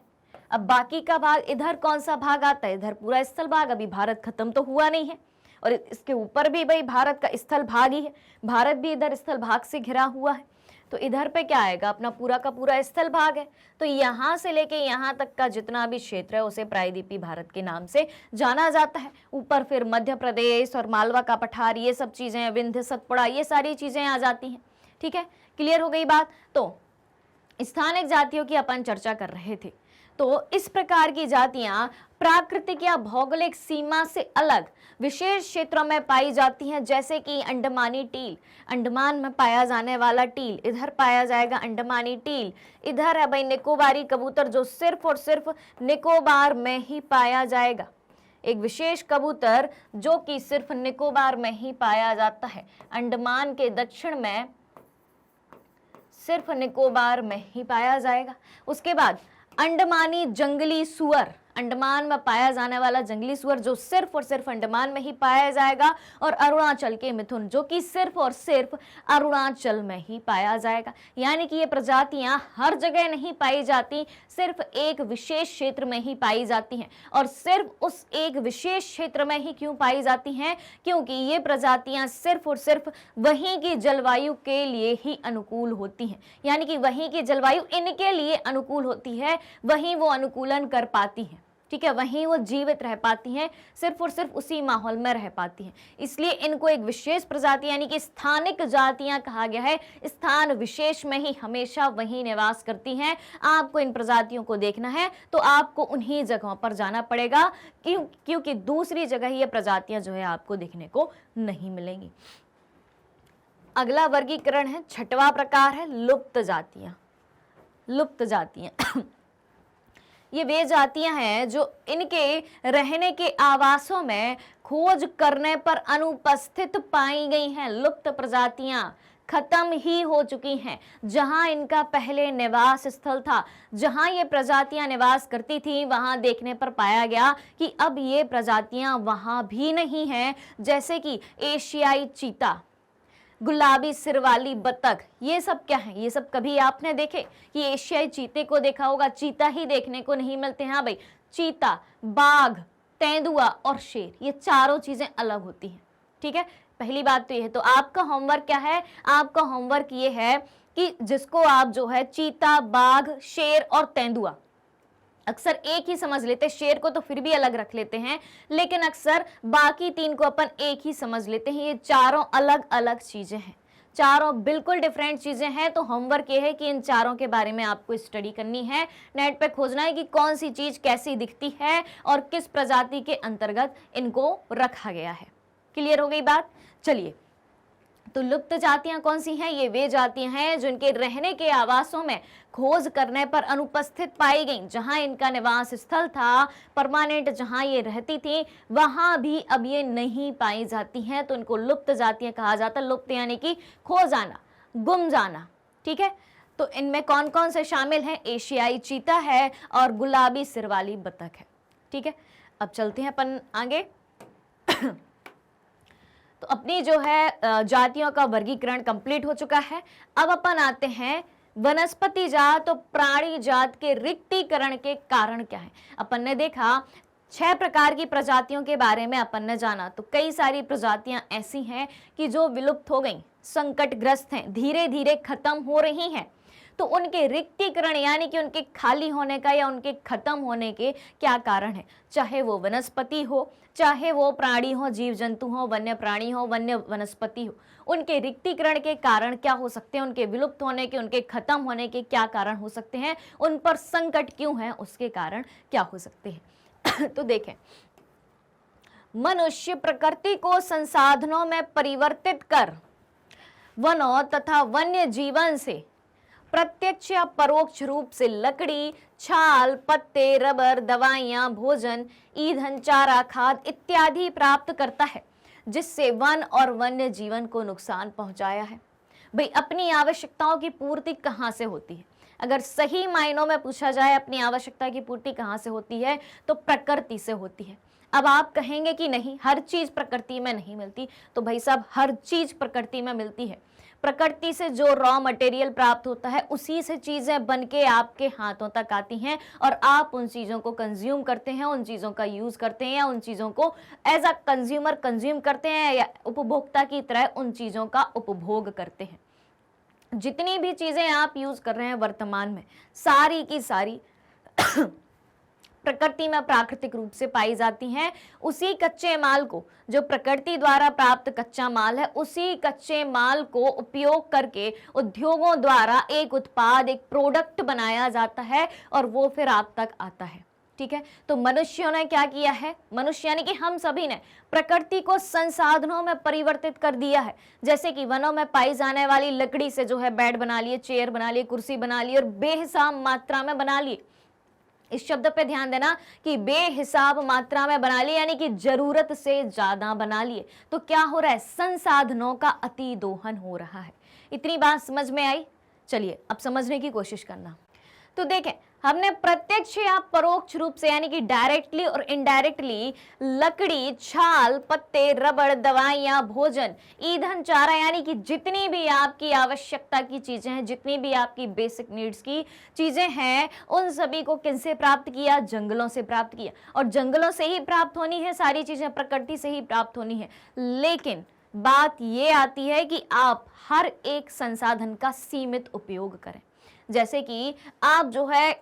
अब बाकी का भाग, इधर कौन सा भाग आता है, इधर पूरा स्थल भाग। अभी भारत खत्म तो हुआ नहीं है, और इसके ऊपर भी भाई भारत का स्थल भाग ही है, भारत भी इधर स्थल भाग से घिरा हुआ है। तो इधर पे क्या आएगा, अपना पूरा का पूरा स्थल भाग है। तो यहाँ से लेके यहाँ तक का जितना भी क्षेत्र है उसे प्रायद्वीपीय भारत के नाम से जाना जाता है। ऊपर फिर मध्य प्रदेश और मालवा का पठार, ये सब चीजें, विंध्य सतपुड़ा, ये सारी चीजें आ जाती हैं। ठीक है, क्लियर हो गई बात। तो स्थानिक जातियों की अपन चर्चा कर रहे थे। तो इस प्रकार की जातियां प्राकृतिक या भौगोलिक सीमा से अलग विशेष क्षेत्रों में पाई जाती हैं, जैसे कि अंडमानी टील, अंडमान में पाया जाने वाला टील, इधर पाया जाएगा अंडमानी टील। इधर है भाई निकोबारी कबूतर, जो सिर्फ और सिर्फ निकोबार में ही पाया जाएगा, एक विशेष कबूतर जो कि सिर्फ निकोबार में ही पाया जाता है। अंडमान के दक्षिण में सिर्फ निकोबार में ही पाया जाएगा। उसके बाद अंडमानी जंगली सुअर, अंडमान में पाया जाने वाला जंगली सुअर जो सिर्फ और सिर्फ अंडमान में ही पाया जाएगा। और अरुणाचल के मिथुन, जो कि सिर्फ और सिर्फ अरुणाचल में ही पाया जाएगा। यानी कि ये प्रजातियां हर जगह नहीं पाई जाती, सिर्फ एक विशेष क्षेत्र में ही पाई जाती हैं। और सिर्फ उस एक विशेष क्षेत्र में ही क्यों पाई जाती हैं, क्योंकि ये प्रजातियां सिर्फ और सिर्फ वहीं की जलवायु के लिए ही अनुकूल होती हैं। यानी कि वहीं की जलवायु इनके लिए अनुकूल होती है, वहीं वो अनुकूलन कर पाती हैं। ठीक है, वहीं वो जीवित रह पाती हैं, सिर्फ और सिर्फ उसी माहौल में रह पाती हैं। इसलिए इनको एक विशेष प्रजाति यानी कि स्थानिक जातियां कहा गया है। स्थान विशेष में ही हमेशा वहीं निवास करती हैं। आपको इन प्रजातियों को देखना है तो आपको उन्हीं जगहों पर जाना पड़ेगा, क्योंकि दूसरी जगह ये प्रजातियां जो है आपको देखने को नहीं मिलेंगी। अगला वर्गीकरण है, 6वां प्रकार है लुप्त जातियां। लुप्त जातियां ये वे जातियां हैं जो इनके रहने के आवासों में खोज करने पर अनुपस्थित पाई गई हैं। लुप्त प्रजातियां खत्म ही हो चुकी हैं। जहां इनका पहले निवास स्थल था, जहां ये प्रजातियां निवास करती थी, वहां देखने पर पाया गया कि अब ये प्रजातियां वहां भी नहीं हैं। जैसे कि एशियाई चीता, गुलाबी सिर वाली बतख, ये सब क्या है? ये सब कभी आपने देखे? कि एशियाई चीते को देखा होगा, चीता ही देखने को नहीं मिलते। हाँ भाई, चीता, बाघ, तेंदुआ और शेर, ये चारों चीजें अलग होती हैं। ठीक है, पहली बात तो ये है। तो आपका होमवर्क क्या है? आपका होमवर्क ये है कि जिसको आप जो है चीता, बाघ, शेर और तेंदुआ अक्सर एक ही समझ लेते, शेर को तो फिर भी अलग रख लेते हैं, लेकिन अक्सर बाकी तीन को अपन एक ही समझ लेते हैं। ये चारों अलग अलग चीजें हैं, चारों बिल्कुल डिफरेंट चीजें हैं। तो होमवर्क ये है कि इन चारों के बारे में आपको स्टडी करनी है, नेट पे खोजना है कि कौन सी चीज कैसी दिखती है और किस प्रजाति के अंतर्गत इनको रखा गया है। क्लियर हो गई बात? चलिए, तो लुप्त जातियां कौन सी हैं? ये वे जातियां हैं जिनके रहने के आवासों में खोज करने पर अनुपस्थित पाई गई। जहां इनका निवास स्थल था, परमानेंट जहां ये रहती थी, वहां भी अब ये नहीं पाई जाती हैं, तो इनको लुप्त जातियां कहा जाता है। लुप्त यानी कि खो जाना, गुम जाना। ठीक है, तो इनमें कौन कौन से शामिल हैं? एशियाई चीता है और गुलाबी सिर वाली बतख है। ठीक है, अब चलते हैं अपन आगे। तो अपनी जो है जातियों का वर्गीकरण कंप्लीट हो चुका है। अब अपन आते हैं वनस्पति जात और प्राणी जात के रिक्तीकरण के कारण क्या है। अपन ने देखा 6 प्रकार की प्रजातियों के बारे में अपन ने जाना। तो कई सारी प्रजातियां ऐसी हैं कि जो विलुप्त हो गई, संकटग्रस्त हैं, धीरे धीरे खत्म हो रही हैं। तो उनके रिक्तीकरण यानी कि उनके खाली होने का या उनके खत्म होने के क्या कारण है? चाहे वो वनस्पति हो, चाहे वो प्राणी हो, जीव जंतु हो, वन्य प्राणी हो, वन्य वनस्पति हो, उनके रिक्तीकरण के कारण क्या हो सकते हैं? उनके विलुप्त होने के, उनके खत्म होने के क्या कारण हो सकते हैं? उन पर संकट क्यों है, उसके कारण क्या हो सकते हैं? तो देखें, मनुष्य प्रकृति को संसाधनों में परिवर्तित कर वनों तथा वन्य जीवन से प्रत्यक्ष या परोक्ष रूप से लकड़ी, छाल, पत्ते, रबर, दवाइयां, भोजन, ईंधन, चारा, खाद इत्यादि प्राप्त करता है, जिससे वन और वन्य जीवन को नुकसान पहुंचाया है। भाई, अपनी आवश्यकताओं की पूर्ति कहाँ से होती है? अगर सही मायनों में पूछा जाए अपनी आवश्यकता की पूर्ति कहाँ से होती है, तो प्रकृति से होती है। अब आप कहेंगे कि नहीं, हर चीज प्रकृति में नहीं मिलती। तो भाई साहब, हर चीज प्रकृति में मिलती है। प्रकृति से जो रॉ मटेरियल प्राप्त होता है, उसी से चीजें बनके आपके हाथों तक आती हैं और आप उन चीजों को कंज्यूम करते हैं, उन चीजों का यूज करते हैं, या उन चीजों को एज अ कंज्यूमर कंज्यूम करते हैं, या उपभोक्ता की तरह उन चीजों का उपभोग करते हैं। जितनी भी चीजें आप यूज कर रहे हैं वर्तमान में, सारी की सारी प्रकृति में प्राकृतिक रूप से पाई जाती हैं। उसी कच्चे माल को, जो प्रकृति द्वारा प्राप्त कच्चा माल है, उसी कच्चे माल को उपयोग करके उद्योगों द्वारा एक उत्पाद, एक प्रोडक्ट बनाया जाता है और वो फिर आप तक आता है। ठीक है, तो मनुष्यों ने क्या किया है? मनुष्य यानी कि हम सभी ने प्रकृति को संसाधनों में परिवर्तित कर दिया है। जैसे कि वनों में पाई जाने वाली लकड़ी से जो है बेड बना लिए, चेयर बना लिए, कुर्सी बना ली और बेहिसाब मात्रा में बना लिए। इस शब्द पे ध्यान देना कि बेहिसाब मात्रा में बना लिए, यानी कि जरूरत से ज्यादा बना लिए। तो क्या हो रहा है? संसाधनों का अति दोहन हो रहा है। इतनी बात समझ में आई? चलिए अब समझने की कोशिश करना। तो देखें, हमने प्रत्यक्ष या परोक्ष रूप से यानी कि डायरेक्टली और इनडायरेक्टली लकड़ी, छाल, पत्ते, रबड़, दवाइयां, भोजन, ईंधन, चारा यानी कि जितनी भी आपकी आवश्यकता की चीजें हैं, जितनी भी आपकी बेसिक नीड्स की चीजें हैं, उन सभी को किनसे प्राप्त किया? जंगलों से प्राप्त किया। और जंगलों से ही प्राप्त होनी है सारी चीजें, प्रकृति से ही प्राप्त होनी है। लेकिन बात ये आती है कि आप हर एक संसाधन का सीमित उपयोग करें। जैसे कि आप जो है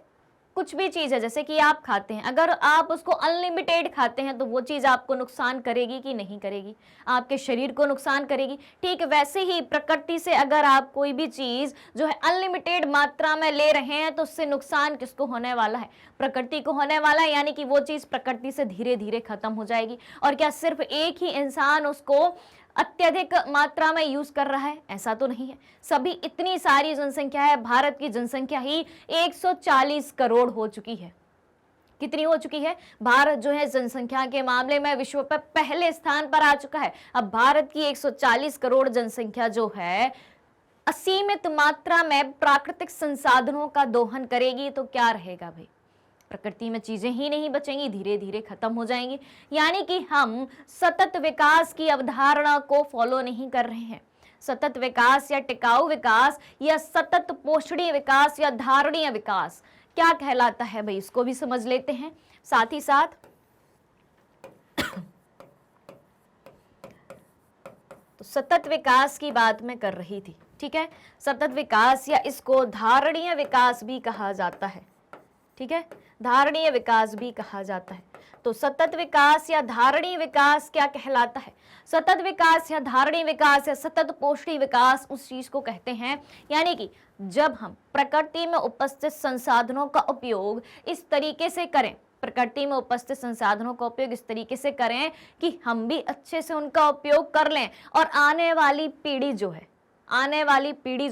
कुछ भी चीज है, जैसे कि आप खाते हैं, अगर आप उसको अनलिमिटेड खाते हैं तो वो चीज आपको नुकसान करेगी कि नहीं करेगी? आपके शरीर को नुकसान करेगी। ठीक वैसे ही प्रकृति से अगर आप कोई भी चीज जो है अनलिमिटेड मात्रा में ले रहे हैं तो उससे नुकसान किसको होने वाला है? प्रकृति को होने वाला है, यानी कि वो चीज प्रकृति से धीरे धीरे खत्म हो जाएगी। और क्या सिर्फ एक ही इंसान उसको अत्यधिक मात्रा में यूज कर रहा है? ऐसा तो नहीं है। सभी, इतनी सारी जनसंख्या है, भारत की जनसंख्या ही 140 करोड़ हो चुकी है। कितनी हो चुकी है? भारत जो है जनसंख्या के मामले में विश्व पर पहले स्थान पर आ चुका है। अब भारत की 140 करोड़ जनसंख्या जो है असीमित मात्रा में प्राकृतिक संसाधनों का दोहन करेगी तो क्या रहेगा भाई? प्रकृति में चीजें ही नहीं बचेंगी, धीरे धीरे खत्म हो जाएंगी। यानी कि हम सतत विकास की अवधारणा को फॉलो नहीं कर रहे हैं। सतत विकास या टिकाऊ विकास या सतत पोषणीय विकास या धारणीय विकास क्या कहलाता है भाई, इसको भी समझ लेते हैं। साथ ही साथ तो सतत विकास की बात मैं कर रही थी, ठीक है। सतत विकास या इसको धारणीय विकास भी कहा जाता है, ठीक है, धारणीय विकास भी कहा जाता है। तो सतत विकास या धारणीय विकास क्या कहलाता है? सतत विकास या धारणीय विकास या सतत पोषणीय विकास उस चीज को कहते हैं, यानी कि जब हम प्रकृति में उपस्थित संसाधनों का उपयोग इस तरीके से करें, प्रकृति में उपस्थित संसाधनों का उपयोग इस तरीके से करें कि हम भी अच्छे से उनका उपयोग कर लें और आने वाली पीढ़ी जो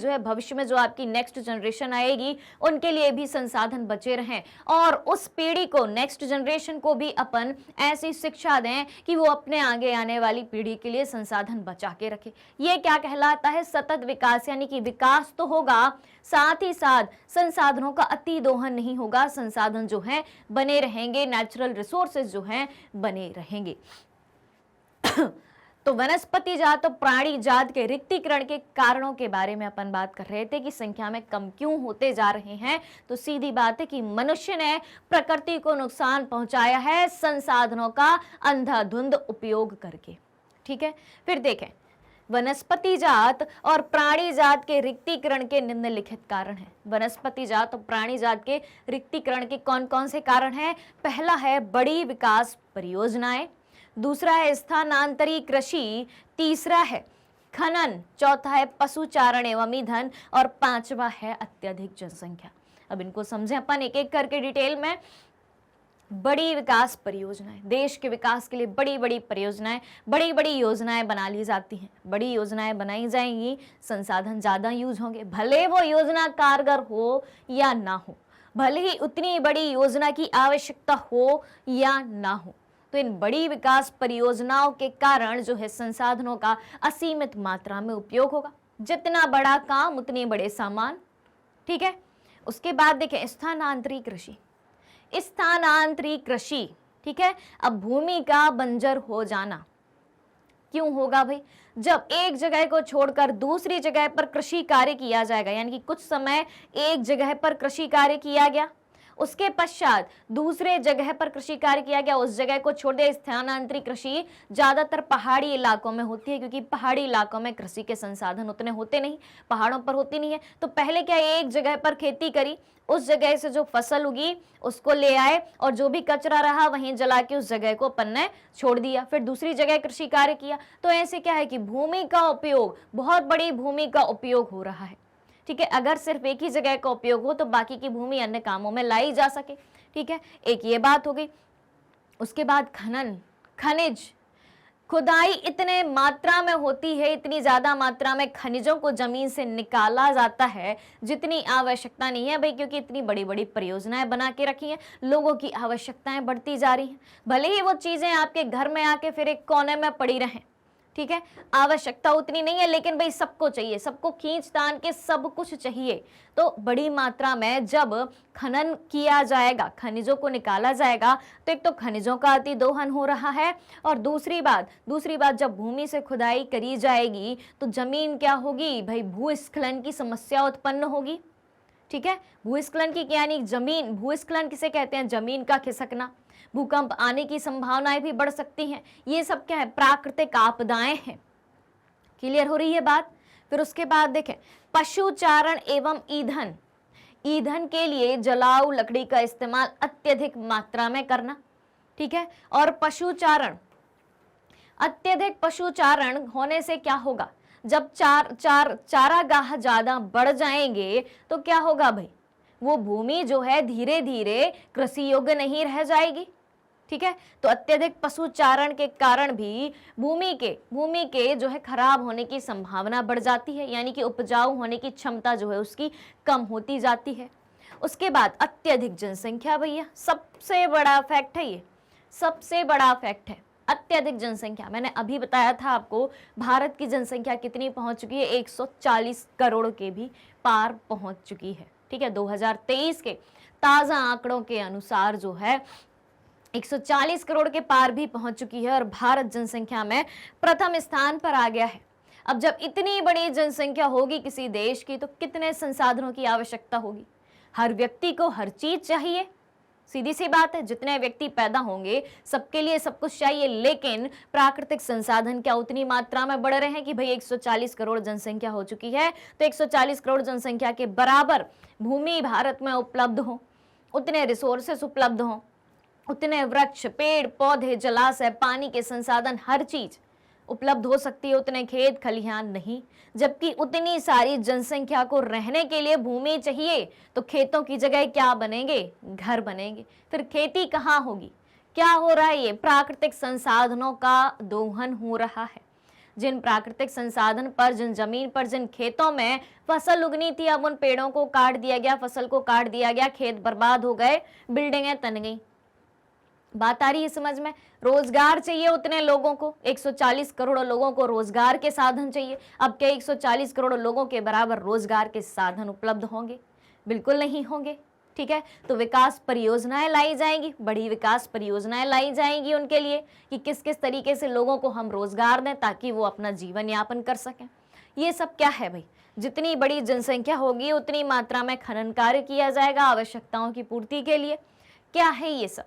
है, भविष्य में जो आपकी नेक्स्ट जनरेशन आएगी उनके लिए भी संसाधन बचे रहें, और उस पीढ़ी को, नेक्स्ट जनरेशन को भी अपन ऐसी शिक्षा दें कि वो अपने आगे आने वाली पीढ़ी के लिए संसाधन बचा के रखे। ये क्या कहलाता है? सतत विकास। यानी कि विकास तो होगा, साथ ही साथ संसाधनों का अति दोहन नहीं होगा, संसाधन जो है बने रहेंगे, नेचुरल रिसोर्सेज जो हैं बने रहेंगे। तो वनस्पति जात और प्राणी जात के रिक्तीकरण के कारणों के बारे में अपन बात कर रहे थे कि संख्या में कम क्यों होते जा रहे हैं। तो सीधी बात है कि मनुष्य ने प्रकृति को नुकसान पहुंचाया है संसाधनों का अंधाधुंध उपयोग करके, ठीक है। फिर देखें, वनस्पति जात और प्राणी जात के रिक्तीकरण के निम्नलिखित कारण हैं। वनस्पति जात और प्राणी जात के रिक्तीकरण के कौन कौन से कारण हैं? पहला है बड़ी विकास परियोजनाएं, दूसरा है स्थानांतरी कृषि, तीसरा है खनन, चौथा है पशुचारण एवं ईंधन, और पांचवा है अत्यधिक जनसंख्या। अब इनको समझें अपन एक एक करके डिटेल में। बड़ी विकास परियोजनाएं, देश के विकास के लिए बड़ी बड़ी परियोजनाएं, बड़ी बड़ी योजनाएं बना ली जाती हैं। बड़ी योजनाएं बनाई जाएंगी, संसाधन ज्यादा यूज होंगे, भले वो योजना कारगर हो या ना हो, भले ही उतनी बड़ी योजना की आवश्यकता हो या ना हो। तो इन बड़ी विकास परियोजनाओं के कारण जो है संसाधनों का असीमित मात्रा में उपयोग होगा। जितना बड़ा काम उतने बड़े सामान, ठीक है। उसके बाद देखें स्थानांतरी कृषि। स्थानांतरी कृषि, ठीक है। अब भूमि का बंजर हो जाना क्यों होगा भाई? जब एक जगह को छोड़कर दूसरी जगह पर कृषि कार्य किया जाएगा, यानी कि कुछ समय एक जगह पर कृषि कार्य किया गया, उसके पश्चात दूसरे जगह पर कृषि कार्य किया गया, उस जगह को छोड़ दे। स्थानांतरी कृषि ज्यादातर पहाड़ी इलाकों में होती है, क्योंकि पहाड़ी इलाकों में कृषि के संसाधन उतने होते नहीं, पहाड़ों पर होती नहीं है। तो पहले क्या, एक जगह पर खेती करी, उस जगह से जो फसल उगी उसको ले आए और जो भी कचरा रहा वहीं जला के उस जगह को अपन ने छोड़ दिया, फिर दूसरी जगह कृषि कार्य किया। तो ऐसे क्या है कि भूमि का उपयोग, बहुत बड़ी भूमि का उपयोग हो रहा है, ठीक है। अगर सिर्फ एक ही जगह का उपयोग हो तो बाकी की भूमि अन्य कामों में लाई जा सके, ठीक है। एक ये बात हो गई। उसके बाद खनन, खनिज, खुदाई इतने मात्रा में होती है, इतनी ज्यादा मात्रा में खनिजों को जमीन से निकाला जाता है जितनी आवश्यकता नहीं है भाई, क्योंकि इतनी बड़ी बड़ी परियोजनाएं बना के रखी हैं, लोगों की आवश्यकताएं बढ़ती जा रही हैं। भले ही वो चीजें आपके घर में आके फिर एक कोने में पड़ी रहें, ठीक है, आवश्यकता उतनी नहीं है, लेकिन भाई सबको चाहिए, सबको खींच तान के सब कुछ चाहिए। तो बड़ी मात्रा में जब खनन किया जाएगा, खनिजों को निकाला जाएगा, तो एक तो खनिजों का अति दोहन हो रहा है, और दूसरी बात जब भूमि से खुदाई करी जाएगी तो जमीन क्या होगी भाई, भूस्खलन की समस्या उत्पन्न होगी, ठीक है। भूस्खलन की यानी जमीन, भूस्खलन किसे कहते हैं? जमीन का खिसकना, भूकंप आने की संभावनाएं भी बढ़ सकती हैं। ये सब क्या है? प्राकृतिक आपदाएं हैं। क्लियर हो रही है बात? फिर उसके बाद देखें पशुचारण एवं ईंधन, ईंधन के लिए जलाऊ लकड़ी का इस्तेमाल अत्यधिक मात्रा में करना, ठीक है। और पशुचारण, अत्यधिक पशुचारण होने से क्या होगा? जब चारागाह ज्यादा बढ़ जाएंगे तो क्या होगा भाई, वो भूमि जो है धीरे धीरे कृषि योग्य नहीं रह जाएगी, ठीक है। तो अत्यधिक पशुचारण के कारण भी भूमि के जो है खराब होने की संभावना बढ़ जाती है, यानी कि उपजाऊ होने की क्षमता जो है उसकी कम होती जाती है। उसके बाद अत्यधिक जनसंख्या, भैया सबसे बड़ा फैक्ट है, ये सबसे बड़ा फैक्ट है। अत्यधिक जनसंख्या, मैंने अभी बताया था आपको भारत की जनसंख्या कितनी पहुंच चुकी है, 140 करोड़ के भी पार पहुंच चुकी है। ठीक है, 2023 के ताजा आंकड़ों के अनुसार जो है 140 करोड़ के पार भी पहुंच चुकी है और भारत जनसंख्या में प्रथम स्थान पर आ गया है। अब जब इतनी बड़ी जनसंख्या होगी किसी देश की तो कितने संसाधनों की आवश्यकता होगी। हर व्यक्ति को हर चीज चाहिए, सीधी सी बात है, जितने व्यक्ति पैदा होंगे सबके लिए सब कुछ चाहिए, लेकिन प्राकृतिक संसाधन क्या उतनी मात्रा में बढ़ रहे हैं कि भाई 140 करोड़ जनसंख्या हो चुकी है तो 140 करोड़ जनसंख्या के बराबर भूमि भारत में उपलब्ध हो, उतने रिसोर्सेस उपलब्ध हो, उतने वृक्ष, पेड़ पौधे, जलाशय, पानी के संसाधन, हर चीज उपलब्ध हो सकती है, उतने खेत खलिहान नहीं। जबकि उतनी सारी जनसंख्या को रहने के लिए भूमि चाहिए तो खेतों की जगह क्या बनेंगे, घर बनेंगे। फिर खेती कहाँ होगी। क्या हो रहा है, ये प्राकृतिक संसाधनों का दोहन हो रहा है। जिन प्राकृतिक संसाधन पर, जिन जमीन पर, जिन खेतों में फसल उगनी थी, अब उन पेड़ों को काट दिया गया, फसल को काट दिया गया, खेत बर्बाद हो गए, बिल्डिंगें तन गई। बात आ रही है समझ में। रोजगार चाहिए उतने लोगों को, 140 करोड़ लोगों को रोजगार के साधन चाहिए। अब क्या 140 करोड़ लोगों के बराबर रोजगार के साधन उपलब्ध होंगे? बिल्कुल नहीं होंगे। ठीक है, तो विकास परियोजनाएं लाई जाएंगी, बड़ी विकास परियोजनाएं लाई जाएंगी उनके लिए कि किस किस तरीके से लोगों को हम रोजगार दें ताकि वो अपना जीवन यापन कर सकें। ये सब क्या है भाई, जितनी बड़ी जनसंख्या होगी उतनी मात्रा में खनन कार्य किया जाएगा आवश्यकताओं की पूर्ति के लिए। क्या है ये सब,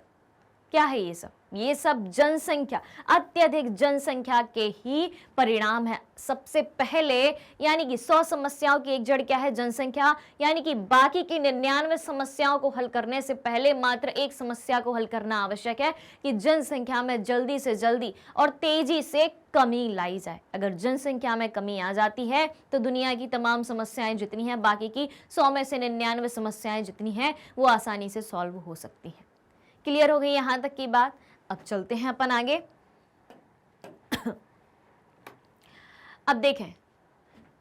क्या है ये सब? ये सब जनसंख्या, अत्यधिक जनसंख्या के ही परिणाम है। सबसे पहले यानी कि 100 समस्याओं की एक जड़ क्या है, जनसंख्या। यानी कि बाकी की 99 समस्याओं को हल करने से पहले मात्र एक समस्या को हल करना आवश्यक है कि जनसंख्या में जल्दी से जल्दी और तेजी से कमी लाई जाए। अगर जनसंख्या में कमी आ जाती है तो दुनिया की तमाम समस्याएं जितनी हैं, बाकी की 100 में से 99 समस्याएं जितनी हैं वो आसानी से सॉल्व हो सकती हैं। क्लियर हो गई यहां तक की बात। अब चलते हैं अपन आगे। अब देखें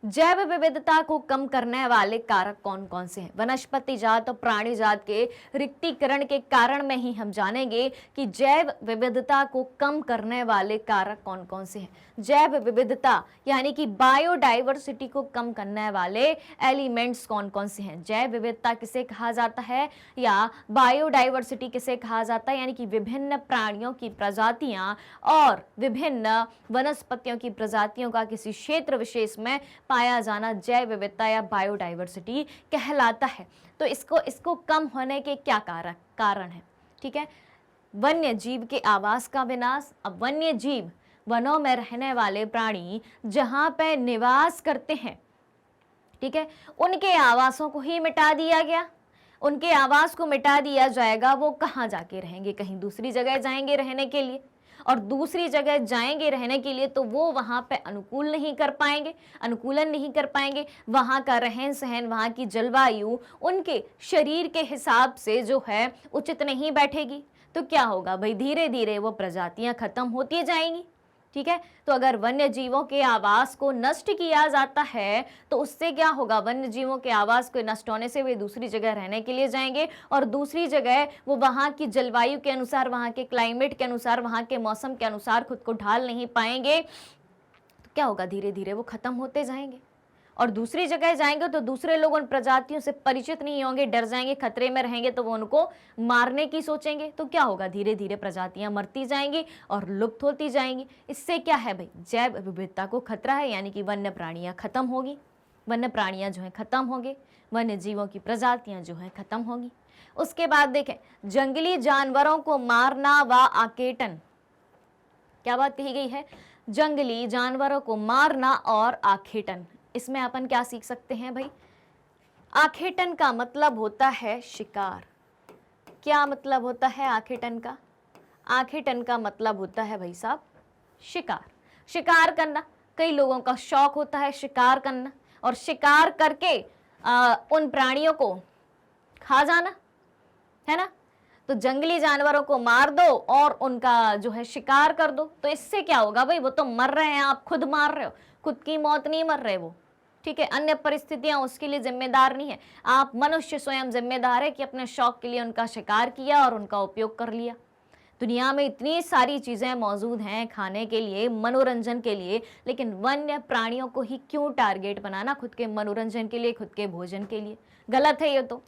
जैव विविधता को कम करने वाले कारक कौन कौन से हैं। वनस्पति जात और प्राणी जात के रिक्तीकरण के कारण में ही हम जानेंगे कि जैव विविधता को कम करने वाले कारक कौन कौन से हैं। जैव विविधता यानी कि बायोडाइवर्सिटी को कम करने वाले एलिमेंट्स कौन कौन से हैं। जैव विविधता किसे कहा जाता है या बायोडाइवर्सिटी किसे कहा जाता है, यानी कि विभिन्न प्राणियों की प्रजातियां और विभिन्न वनस्पतियों की प्रजातियों का किसी क्षेत्र विशेष में पाया जाना जैव विविधता या बायोडाइवर्सिटी कहलाता है। तो इसको कम होने के क्या कारण है। ठीक है, वन्य जीव के आवास का विनाश। अब वन्य जीव वनों में रहने वाले प्राणी जहां पे निवास करते हैं, ठीक है, उनके आवासों को ही मिटा दिया गया। उनके आवास को मिटा दिया जाएगा, वो कहाँ जाके रहेंगे, कहीं दूसरी जगह जाएंगे रहने के लिए। और दूसरी जगह जाएंगे रहने के लिए तो वो वहाँ पे अनुकूलन नहीं कर पाएंगे। वहाँ का रहन सहन, वहाँ की जलवायु उनके शरीर के हिसाब से जो है उचित नहीं बैठेगी। तो क्या होगा भाई, धीरे धीरे वो प्रजातियां खत्म होती जाएंगी। ठीक है, तो अगर वन्य जीवों के आवास को नष्ट किया जाता है तो उससे क्या होगा, वन्य जीवों के आवास को नष्ट होने से वे दूसरी जगह रहने के लिए जाएंगे और दूसरी जगह वो वहाँ की जलवायु के अनुसार, वहाँ के क्लाइमेट के अनुसार, वहाँ के मौसम के अनुसार खुद को ढाल नहीं पाएंगे। तो क्या होगा, धीरे धीरे वो खत्म होते जाएंगे और दूसरी जगह जाएंगे तो दूसरे लोग उन प्रजातियों से परिचित नहीं होंगे, डर जाएंगे, खतरे में रहेंगे, तो वो उनको मारने की सोचेंगे। तो क्या होगा, धीरे धीरे प्रजातियां मरती जाएंगी और लुप्त होती जाएंगी। इससे क्या है भाई, जैव विविधता को खतरा है, यानी कि वन्य प्राणियां खत्म होगी, वन्य प्राणियां जो है खत्म होंगे, वन्य जीवों की प्रजातियां जो है खत्म होगी। उसके बाद देखें जंगली जानवरों को मारना व आकेटन। क्या बात कही गई है, जंगली जानवरों को मारना और आखेटन। इसमें अपन क्या सीख सकते हैं भाई, आखेटन का मतलब होता है शिकार। क्या मतलब होता है आखेटन का? आखेटन का मतलब होता है भाई साहब शिकार। शिकार करना, कई लोगों का शौक होता है शिकार करना और शिकार करके उन प्राणियों को खा जाना, है ना। तो जंगली जानवरों को मार दो और उनका जो है शिकार कर दो, तो इससे क्या होगा भाई, वो तो मर रहे हैं, आप खुद मार रहे हो, खुद की मौत नहीं मर रहे वो। ठीक है, अन्य परिस्थितियां उसके लिए जिम्मेदार नहीं है, आप मनुष्य स्वयं जिम्मेदार है कि अपने शौक के लिए उनका शिकार किया और उनका उपयोग कर लिया। दुनिया में इतनी सारी चीजें मौजूद हैं खाने के लिए, मनोरंजन के लिए, लेकिन वन्य प्राणियों को ही क्यों टारगेट बनाना खुद के मनोरंजन के लिए, खुद के भोजन के लिए? गलत है ये तो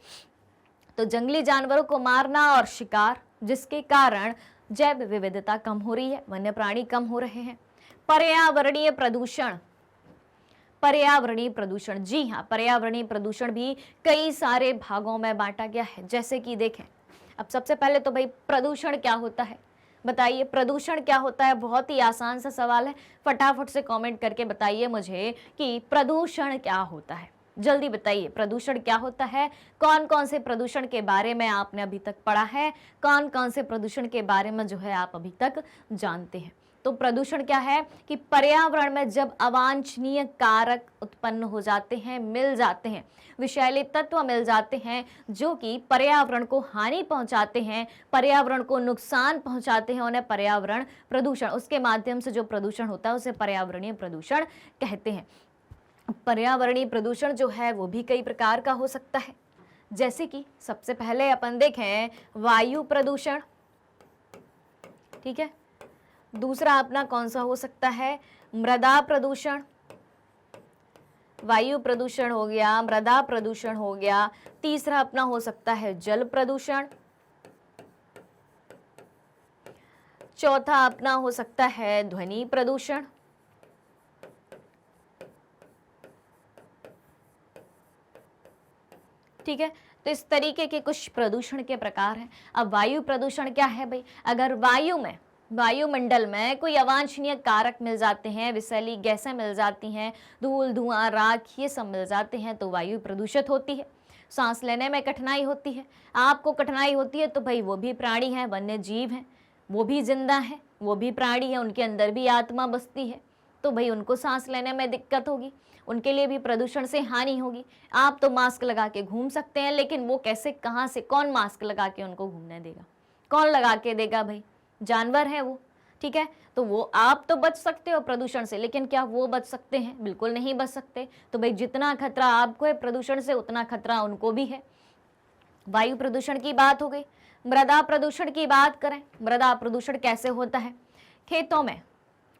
जंगली जानवरों को मारना और शिकार, जिसके कारण जैव विविधता कम हो रही है, वन्य प्राणी कम हो रहे हैं। पर्यावरणीय प्रदूषण, पर्यावरणीय प्रदूषण, जी हाँ, पर्यावरणीय प्रदूषण भी कई सारे भागों में बांटा गया है। जैसे कि देखें, अब सबसे पहले तो भाई प्रदूषण क्या होता है, बताइए प्रदूषण क्या होता है? बहुत ही आसान सा सवाल है, फटाफट से कमेंट करके बताइए मुझे कि प्रदूषण क्या होता है। जल्दी बताइए प्रदूषण क्या होता है। कौन कौन से प्रदूषण के बारे में आपने अभी तक पढ़ा है, कौन कौन से प्रदूषण के बारे में जो है आप अभी तक जानते हैं? तो प्रदूषण क्या है कि पर्यावरण में जब अवांछनीय कारक उत्पन्न हो जाते हैं, मिल जाते हैं, विषैले तत्व मिल जाते हैं जो कि पर्यावरण को हानि पहुंचाते हैं, पर्यावरण को नुकसान पहुंचाते हैं, उन्हें पर्यावरण प्रदूषण, उसके माध्यम से जो प्रदूषण होता है उसे पर्यावरणीय प्रदूषण कहते हैं। पर्यावरणीय प्रदूषण जो है वो भी कई प्रकार का हो सकता है। जैसे कि सबसे पहले अपन देखें वायु प्रदूषण, ठीक है। दूसरा अपना कौन सा हो सकता है? मृदा प्रदूषण, वायु प्रदूषण हो गया, मृदा प्रदूषण हो गया। तीसरा अपना हो सकता है जल प्रदूषण। चौथा अपना हो सकता है ध्वनि प्रदूषण। ठीक है, तो इस तरीके के कुछ प्रदूषण के प्रकार हैं। अब वायु प्रदूषण क्या है भाई? अगर वायुमंडल में कोई अवांछनीय कारक मिल जाते हैं, विषैली गैसें मिल जाती हैं, धूल, धुआं, राख, ये सब मिल जाते हैं तो वायु प्रदूषित होती है। सांस लेने में कठिनाई होती है, आपको कठिनाई होती है तो भाई वो भी प्राणी हैं, वन्य जीव हैं, वो भी जिंदा हैं, वो भी प्राणी हैं, उनके अंदर भी आत्मा बसती है, तो भाई उनको सांस लेने में दिक्कत होगी, उनके लिए भी प्रदूषण से हानि होगी। आप तो मास्क लगा के घूम सकते हैं, लेकिन वो कैसे, कहाँ से, कौन मास्क लगा के उनको घूमने देगा? कौन लगा के देगा भाई? जानवर है वो, ठीक है। तो वो आप तो बच सकते हो प्रदूषण से, लेकिन क्या वो बच सकते हैं? बिल्कुल नहीं बच सकते। तो भाई जितना खतरा आपको है प्रदूषण से, उतना खतरा उनको भी है। वायु प्रदूषण की बात हो गई। मृदा प्रदूषण की बात करें, मृदा प्रदूषण कैसे होता है? खेतों में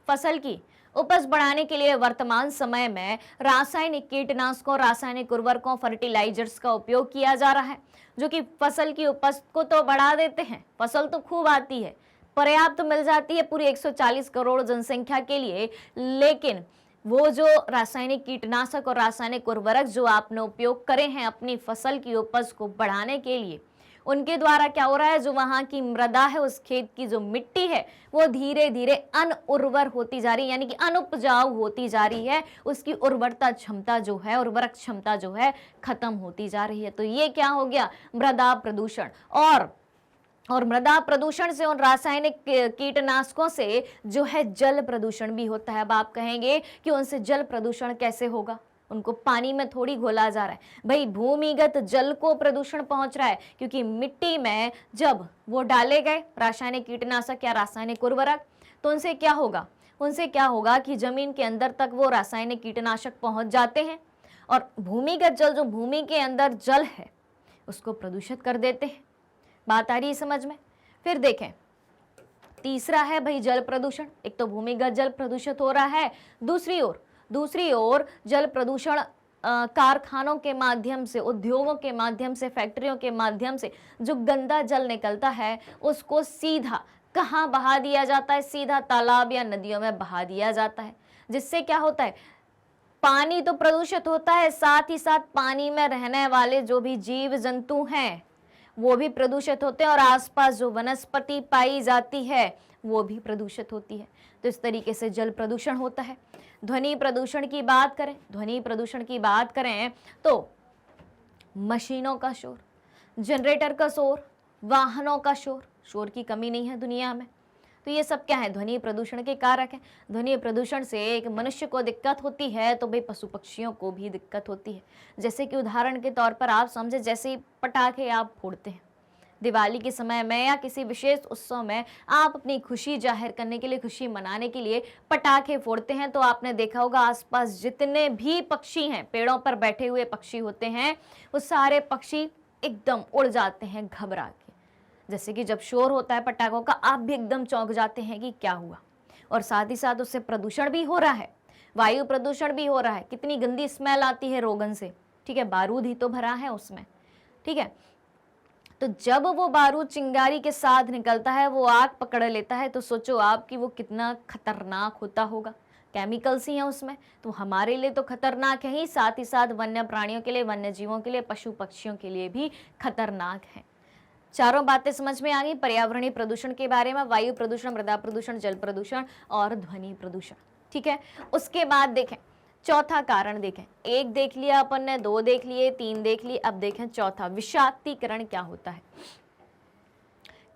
फसल की उपज बढ़ाने के लिए वर्तमान समय में रासायनिक कीटनाशकों, रासायनिक उर्वरकों, फर्टिलाइजर्स का उपयोग किया जा रहा है, जो कि फसल की उपज को तो बढ़ा देते हैं, फसल तो खूब आती है, पर्याप्त तो मिल जाती है पूरी 140 करोड़ जनसंख्या के लिए, लेकिन वो जो रासायनिक कीटनाशक और रासायनिक उर्वरक जो आपने उपयोग करे हैं अपनी फसल की उपज को बढ़ाने के लिए, उनके द्वारा क्या हो रहा है? जो वहां की मृदा है, उस खेत की जो मिट्टी है, वो धीरे धीरे अनउर्वर होती जा रही है, यानी कि अनुपजाऊ होती जा रही है। उसकी उर्वरता क्षमता जो है, उर्वरक क्षमता जो है, खत्म होती जा रही है। तो ये क्या हो गया? मृदा प्रदूषण। और मृदा प्रदूषण से, उन रासायनिक कीटनाशकों से जो है जल प्रदूषण भी होता है। अब आप कहेंगे कि उनसे जल प्रदूषण कैसे होगा? उनको पानी में थोड़ी घोला जा रहा है भाई, भूमिगत जल को प्रदूषण पहुंच रहा है, क्योंकि मिट्टी में जब वो डाले गए रासायनिक कीटनाशक या रासायनिक उर्वरक, तो उनसे क्या होगा कि जमीन के अंदर तक वो रासायनिक कीटनाशक पहुंच जाते हैं और भूमिगत जल, जो भूमि के अंदर जल है, उसको प्रदूषित कर देते हैं। बात आ रही है समझ में? फिर देखें, तीसरा है भाई जल प्रदूषण। एक तो भूमिगत जल प्रदूषित हो रहा है, दूसरी ओर जल प्रदूषण कारखानों के माध्यम से, उद्योगों के माध्यम से, फैक्ट्रियों के माध्यम से जो गंदा जल निकलता है, उसको सीधा कहाँ बहा दिया जाता है? सीधा तालाब या नदियों में बहा दिया जाता है। जिससे क्या होता है? पानी तो प्रदूषित होता है, साथ ही साथ पानी में रहने वाले जो भी जीव जंतु हैं वो भी प्रदूषित होते हैं, और आसपास जो वनस्पति पाई जाती है वो भी प्रदूषित होती है। तो इस तरीके से जल प्रदूषण होता है। ध्वनि प्रदूषण की बात करें तो मशीनों का शोर, जनरेटर का शोर, वाहनों का शोर की कमी नहीं है दुनिया में। तो ये सब क्या है? ध्वनि प्रदूषण के कारक है। ध्वनि प्रदूषण से एक मनुष्य को दिक्कत होती है तो भाई पशु पक्षियों को भी दिक्कत होती है। जैसे कि उदाहरण के तौर पर आप समझे, जैसे पटाखे आप फोड़ते हैं दिवाली के समय में या किसी विशेष उत्सव में, आप अपनी खुशी जाहिर करने के लिए, खुशी मनाने के लिए पटाखे फोड़ते हैं, तो आपने देखा होगा आसपास जितने भी पक्षी हैं, पेड़ों पर बैठे हुए पक्षी होते हैं, वो सारे पक्षी एकदम उड़ जाते हैं घबरा के। जैसे कि जब शोर होता है पटाखों का, आप भी एकदम चौंक जाते हैं कि क्या हुआ। और साथ ही साथ उससे प्रदूषण भी हो रहा है, वायु प्रदूषण भी हो रहा है, कितनी गंदी स्मेल आती है रोगन से, ठीक है, बारूद ही तो भरा है उसमें, ठीक है। तो जब वो बारूद चिंगारी के साथ निकलता है, वो आग पकड़ लेता है, तो सोचो आप कि वो कितना खतरनाक होता होगा। केमिकल्स ही हैं उसमें, तो हमारे लिए तो खतरनाक है ही, साथ ही साथ वन्य प्राणियों के लिए, वन्य जीवों के लिए, पशु पक्षियों के लिए भी खतरनाक है। चारों बातें समझ में आ गई पर्यावरणीय प्रदूषण के बारे में, वायु प्रदूषण, मृदा प्रदूषण, जल प्रदूषण और ध्वनि प्रदूषण, ठीक है। उसके बाद देखें चौथा कारण, देखें एक देख लिया अपन ने, दो देख लिए, तीन देख लिए, अब देखें चौथा, विषाक्तीकरण क्या होता है।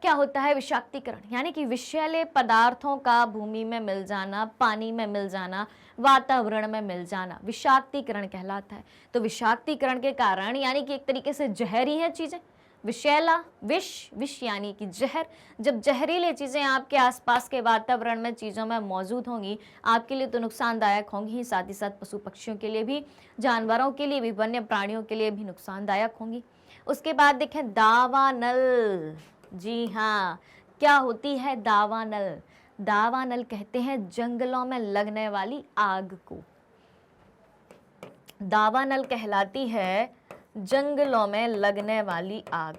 क्या होता है विषाक्तीकरण? यानी कि विषैले पदार्थों का भूमि में मिल जाना, पानी में मिल जाना, वातावरण में मिल जाना, विषाक्तीकरण कहलाता है। तो विषाक्तीकरण के कारण यानी कि एक तरीके से जहरी है चीजें, विषैला, विष यानी कि जहर। जब जहरीली चीजें आपके आसपास के वातावरण में चीजों में मौजूद होंगी, आपके लिए तो नुकसानदायक होंगी, साथ ही साथ पशु पक्षियों के लिए भी, जानवरों के लिए भी, वन्य प्राणियों के लिए भी नुकसानदायक होंगी। उसके बाद देखें दावानल। जी हाँ, क्या होती है दावानल? दावानल कहते हैं जंगलों में लगने वाली आग को। दावानल कहलाती है जंगलों में लगने वाली आग।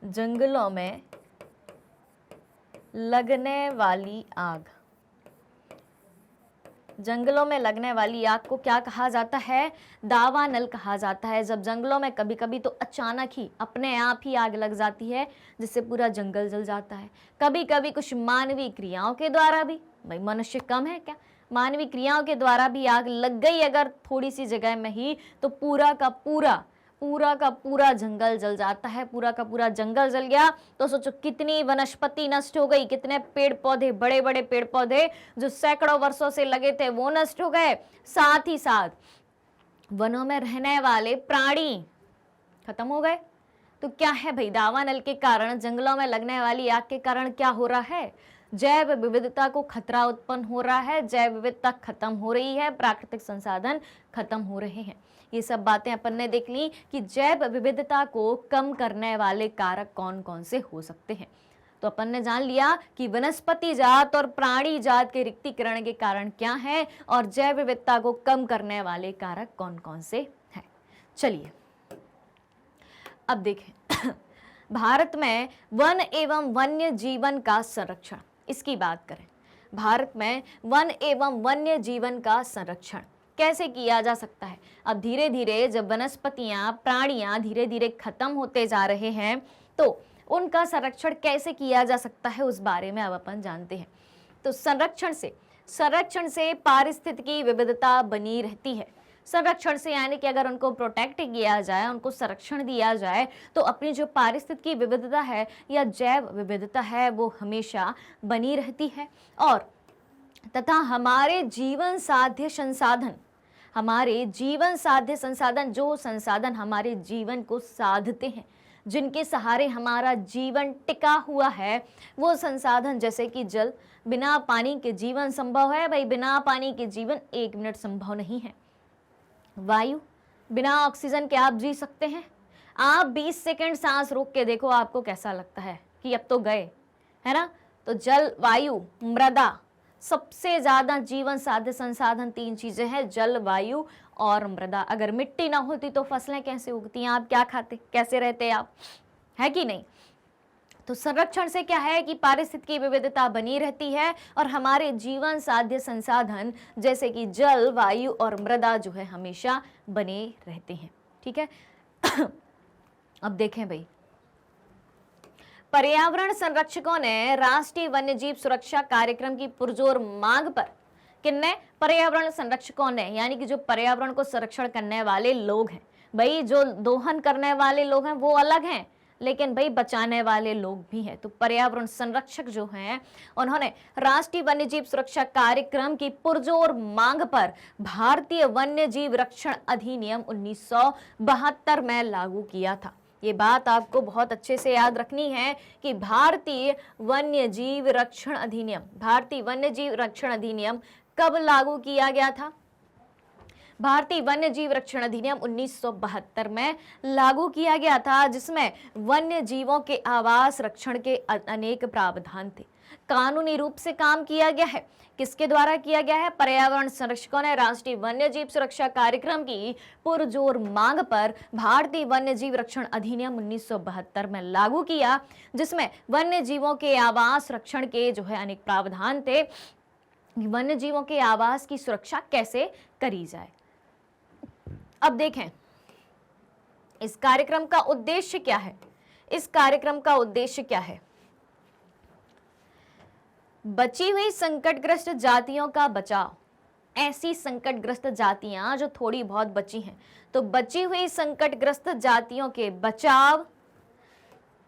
जंगलों में लगने वाली आग, जंगलों में लगने वाली आग को क्या कहा जाता है? दावानल कहा जाता है। जब जंगलों में कभी कभी तो अचानक ही अपने आप ही आग लग जाती है, जिससे पूरा जंगल जल जाता है। कभी कभी कुछ मानवीय क्रियाओं के द्वारा भी, भाई मनुष्य कम है क्या, मानवीय क्रियाओं के द्वारा भी आग लग गई अगर थोड़ी सी जगह में ही, तो पूरा का पूरा जंगल जल जाता है। पूरा का पूरा जंगल जल गया तो सोचो कितनी वनस्पति नष्ट हो गई, कितने पेड़ पौधे, बड़े बड़े पेड़ पौधे जो सैकड़ों वर्षों से लगे थे वो नष्ट हो गए। साथ ही साथ वनों में रहने वाले प्राणी खत्म हो गए। तो क्या है भाई, दावानल के कारण, जंगलों में लगने वाली आग के कारण क्या हो रहा है? जैव विविधता को खतरा उत्पन्न हो रहा है, जैव विविधता खत्म हो रही है, प्राकृतिक संसाधन खत्म हो रहे हैं। ये सब बातें अपन ने देख ली कि जैव विविधता को कम करने वाले कारक कौन कौन से हो सकते हैं। तो अपन ने जान लिया कि वनस्पति जात और प्राणी जात के रिक्तीकरण के कारण क्या है और जैव विविधता को कम करने वाले कारक कौन कौन से हैं। चलिए अब देखें भारत में वन एवं वन्य जीवन का संरक्षण, इसकी बात करें। भारत में वन एवं वन्य जीवन का संरक्षण कैसे किया जा सकता है? अब धीरे धीरे जब वनस्पतियां, प्राणियां धीरे धीरे खत्म होते जा रहे हैं, तो उनका संरक्षण कैसे किया जा सकता है उस बारे में अब अपन जानते हैं। तो संरक्षण से पारिस्थितिकी विविधता बनी रहती है। संरक्षण से यानी कि अगर उनको प्रोटेक्ट किया जाए, उनको संरक्षण दिया जाए, तो अपनी जो पारिस्थितिकी विविधता है या जैव विविधता है वो हमेशा बनी रहती है। और तथा हमारे जीवन साध्य संसाधन, जो संसाधन हमारे जीवन को साधते हैं, जिनके सहारे हमारा जीवन टिका हुआ है, वो संसाधन जैसे कि जल, बिना पानी के जीवन संभव है भाई, बिना पानी के जीवन 1 मिनट संभव नहीं है। वायु, बिना ऑक्सीजन के आप जी सकते हैं? आप 20 सेकंड सांस रोक के देखो, आपको कैसा लगता है कि अब तो गए, है ना? तो जल, वायु, मृदा, सबसे ज्यादा जीवन साध्य संसाधन 3 चीजें हैं, जल, वायु और मृदा। अगर मिट्टी ना होती तो फसलें कैसे उगती हैं, आप क्या खाते, कैसे रहते आप, है कि नहीं? तो संरक्षण से क्या है कि पारिस्थितिकी विविधता बनी रहती है और हमारे जीवन साध्य संसाधन जैसे कि जल, वायु और मृदा जो है हमेशा बने रहते हैं। ठीक है अब देखें भाई, पर्यावरण संरक्षकों ने राष्ट्रीय वन्यजीव सुरक्षा कार्यक्रम की पुरजोर मांग पर, किन्ने? पर्यावरण संरक्षकों ने, यानी कि जो पर्यावरण को संरक्षण करने वाले लोग हैं भाई, जो दोहन करने वाले लोग हैं वो अलग हैं, लेकिन भाई बचाने वाले लोग भी हैं। तो पर्यावरण संरक्षक जो हैं उन्होंने राष्ट्रीय वन्यजीव सुरक्षा कार्यक्रम की पुरजोर मांग पर भारतीय वन्यजीव रक्षण अधिनियम 1972 में लागू किया था। ये बात आपको बहुत अच्छे से याद रखनी है कि भारतीय वन्यजीव रक्षण अधिनियम कब लागू किया गया था? भारतीय वन्य जीव रक्षण अधिनियम 1972 में लागू किया गया था, जिसमें वन्य जीवों के आवास रक्षण के अनेक प्रावधान थे। कानूनी रूप से काम किया गया है। किसके द्वारा किया गया है? पर्यावरण संरक्षकों ने राष्ट्रीय वन्य जीव सुरक्षा कार्यक्रम की पुरजोर मांग पर भारतीय वन्य जीव रक्षण अधिनियम 1972 में लागू किया, जिसमें वन्य जीवों के आवास रक्षण के जो है अनेक प्रावधान थे। वन्य जीवों के आवास की सुरक्षा कैसे करी जाए। अब देखें इस कार्यक्रम का उद्देश्य क्या है। इस कार्यक्रम का उद्देश्य क्या है? बची हुई संकटग्रस्त जातियों का बचाव। ऐसी संकटग्रस्त जातियां जो थोड़ी बहुत बची हैं, तो बची हुई संकटग्रस्त जातियों के बचाव,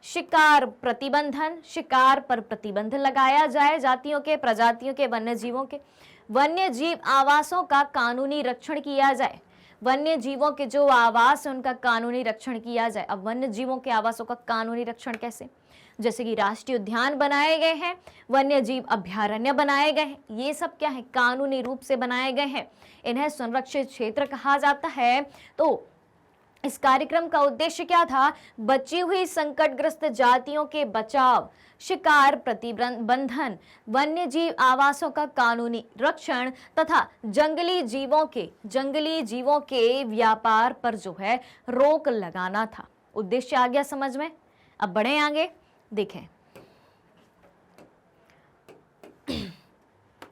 शिकार प्रतिबंधन, शिकार पर प्रतिबंध लगाया जाए, जातियों के, प्रजातियों के, वन्य जीवों के, वन्य जीव आवासों का कानूनी रक्षण किया जाए। वन्य जीवों के जो आवास है उनका कानूनी रक्षण किया जाए। अब वन्य जीवों के आवासों का कानूनी रक्षण कैसे? जैसे कि राष्ट्रीय उद्यान बनाए गए हैं, वन्य जीव अभयारण्य बनाए गए हैं, ये सब क्या है? कानूनी रूप से बनाए गए हैं। इन्हें संरक्षित क्षेत्र कहा जाता है। तो इस कार्यक्रम का उद्देश्य क्या था? बची हुई संकटग्रस्त जातियों के बचाव, शिकार प्रतिबंधन, वन्य जीव आवासों का कानूनी रक्षण तथा जंगली जीवों के व्यापार पर जो है रोक लगाना था। उद्देश्य आ गया समझ में? अब बढ़े आगे, देखें।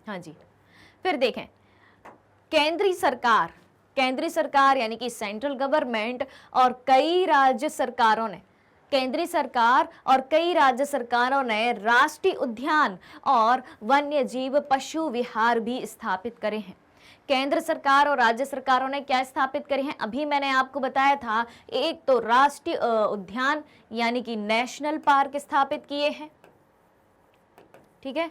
हाँ जी, फिर देखें केंद्रीय सरकार यानी कि सेंट्रल गवर्नमेंट और कई राज्य सरकारों ने, केंद्रीय सरकार और कई राज्य सरकारों ने राष्ट्रीय उद्यान और वन्य जीव पशु विहार भी स्थापित करे हैं। केंद्र सरकार और राज्य सरकारों ने क्या स्थापित करे हैं? अभी मैंने आपको बताया था, एक तो राष्ट्रीय उद्यान यानी कि नेशनल पार्क स्थापित किए हैं, ठीक है,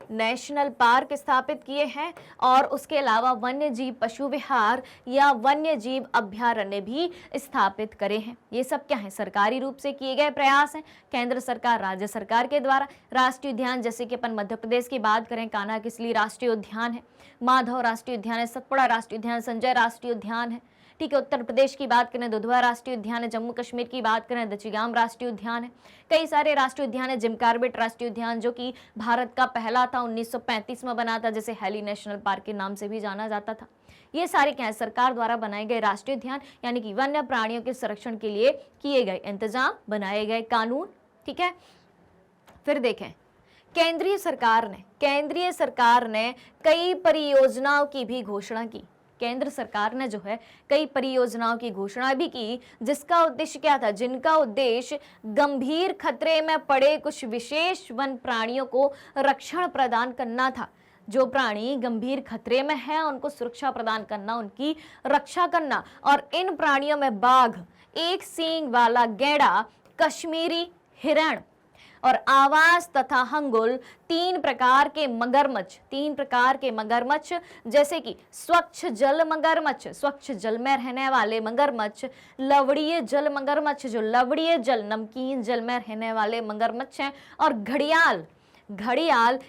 नेशनल पार्क स्थापित किए हैं, और उसके अलावा वन्य जीव पशु विहार या वन्य जीव अभयारण्य भी स्थापित करे हैं। ये सब क्या है? सरकारी रूप से किए गए प्रयास हैं, केंद्र सरकार, राज्य सरकार के द्वारा। राष्ट्रीय उद्यान जैसे कि अपन मध्य प्रदेश की बात करें, कान्हा किसली राष्ट्रीय उद्यान है, माधव राष्ट्रीय उद्यान है, सतपुड़ा राष्ट्रीय उद्यान, संजय राष्ट्रीय उद्यान है, ठीक है। उत्तर प्रदेश की बात करें, दुधवा राष्ट्रीय उद्यान है, जम्मू कश्मीर की बात करें, दचिगाम राष्ट्रीय उद्यान है, कई सारे राष्ट्रीय उद्यान है। जिम कॉर्बेट राष्ट्रीय उद्यान जो कि भारत का पहला था, 1935 में बना था, जिसे हेली नेशनल पार्क के नाम से भी जाना जाता था। ये सारे क्या है? सरकार द्वारा बनाए गए राष्ट्रीय उद्यान, यानी कि वन्य प्राणियों के संरक्षण के लिए किए गए इंतजाम, बनाए गए कानून, ठीक है। फिर देखें केंद्रीय सरकार ने कई परियोजनाओं की भी घोषणा की। केंद्र सरकार ने जो है कई परियोजनाओं की घोषणा भी की, जिसका उद्देश्य क्या था? जिनका उद्देश्य गंभीर खतरे में पड़े कुछ विशेष वन प्राणियों को रक्षण प्रदान करना था। जो प्राणी गंभीर खतरे में है उनको सुरक्षा प्रदान करना, उनकी रक्षा करना। और इन प्राणियों में बाघ, एक सींग वाला गैंडा, कश्मीरी हिरण और आवास तथा हंगुल, तीन प्रकार के मगरमच्छ जैसे कि स्वच्छ जल मगरमच्छ, स्वच्छ जल में रहने वाले मगरमच्छ, लवणीय जल मगरमच्छ जो लवणीय जल, नमकीन जल में रहने वाले मगरमच्छ हैं, और घड़ियाल,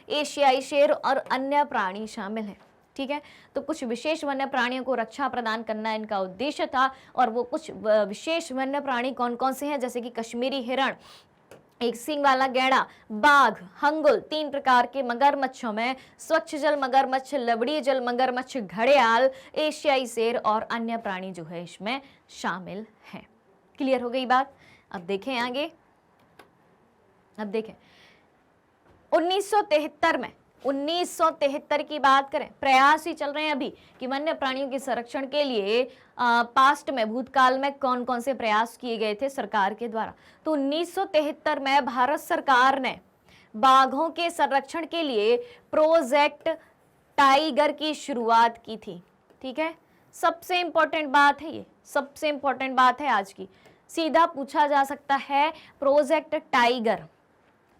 एशियाई शेर और अन्य प्राणी शामिल हैं, ठीक है। तो कुछ विशेष वन्य प्राणियों को रक्षा प्रदान करना इनका उद्देश्य था। और वो कुछ विशेष वन्य प्राणी कौन कौन से हैं? जैसे कि कश्मीरी हिरण, एक सींग वाला गैंडा, बाघ, हंगुल, तीन प्रकार के मगरमच्छों में स्वच्छ जल मगरमच्छ, लवणीय जल मगरमच्छ, घड़ियाल, एशियाई शेर और अन्य प्राणी जो है इसमें शामिल हैं। क्लियर हो गई बात? अब देखें आगे। अब देखें 1973 की बात करें, प्रयास ही चल रहे हैं अभी कि वन्य प्राणियों के संरक्षण के लिए पास्ट में, भूतकाल में कौन कौन से प्रयास किए गए थे सरकार के द्वारा। तो 1973 में भारत सरकार ने बाघों के संरक्षण के लिए प्रोजेक्ट टाइगर की शुरुआत की थी, ठीक है। सबसे इंपॉर्टेंट बात है ये, सबसे इंपॉर्टेंट बात है आज की, सीधा पूछा जा सकता है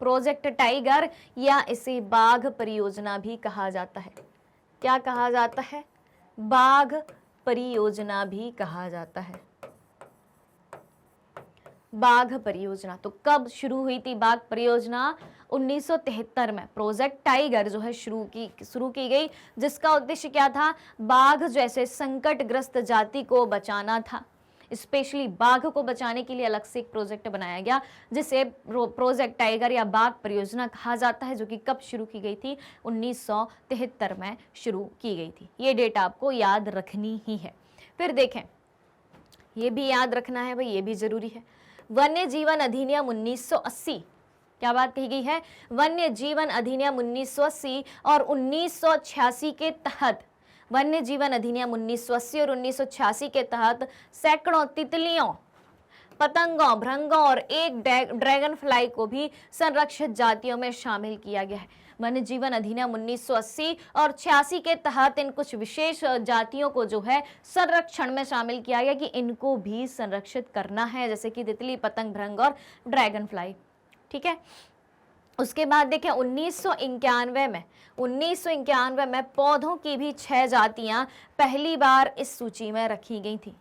प्रोजेक्ट टाइगर या इसे बाघ परियोजना भी कहा जाता है। क्या कहा जाता है? बाघ परियोजना भी कहा जाता है। बाघ परियोजना तो कब शुरू हुई थी बाघ परियोजना? 1973 में प्रोजेक्ट टाइगर जो है शुरू की गई, जिसका उद्देश्य क्या था? बाघ जैसे संकटग्रस्त जाति को बचाना था। स्पेशली बाघ को बचाने के लिए अलग से एक प्रोजेक्ट बनाया गया, जिसे प्रोजेक्ट टाइगर या बाघ परियोजना कहा जाता है, जो कि कब शुरू की गई थी? 1973 में शुरू की गई थी। ये डेट आपको याद रखनी ही है। फिर देखें, ये भी याद रखना है भाई, ये भी जरूरी है। वन्य जीवन अधिनियम 1980, क्या बात कही गई है? वन्य जीवन अधिनियम 1980 और 1986 के तहत, वन्य जीवन अधिनियम 1980 और 1986 के तहत सैकड़ों तितलियों, पतंगों, भृंगों और एक ड्रैगन फ्लाई को भी संरक्षित जातियों में शामिल किया गया है। वन्य जीवन अधिनियम 1980 और 86 के तहत इन कुछ विशेष जातियों को जो है संरक्षण में शामिल किया गया कि इनको भी संरक्षित करना है, जैसे कि तितली, पतंग, भृंग और ड्रैगन फ्लाई। ठीक है। उसके बाद देखें 1991 में पौधों की भी 6 जातियां पहली बार इस सूची में रखी गई थी।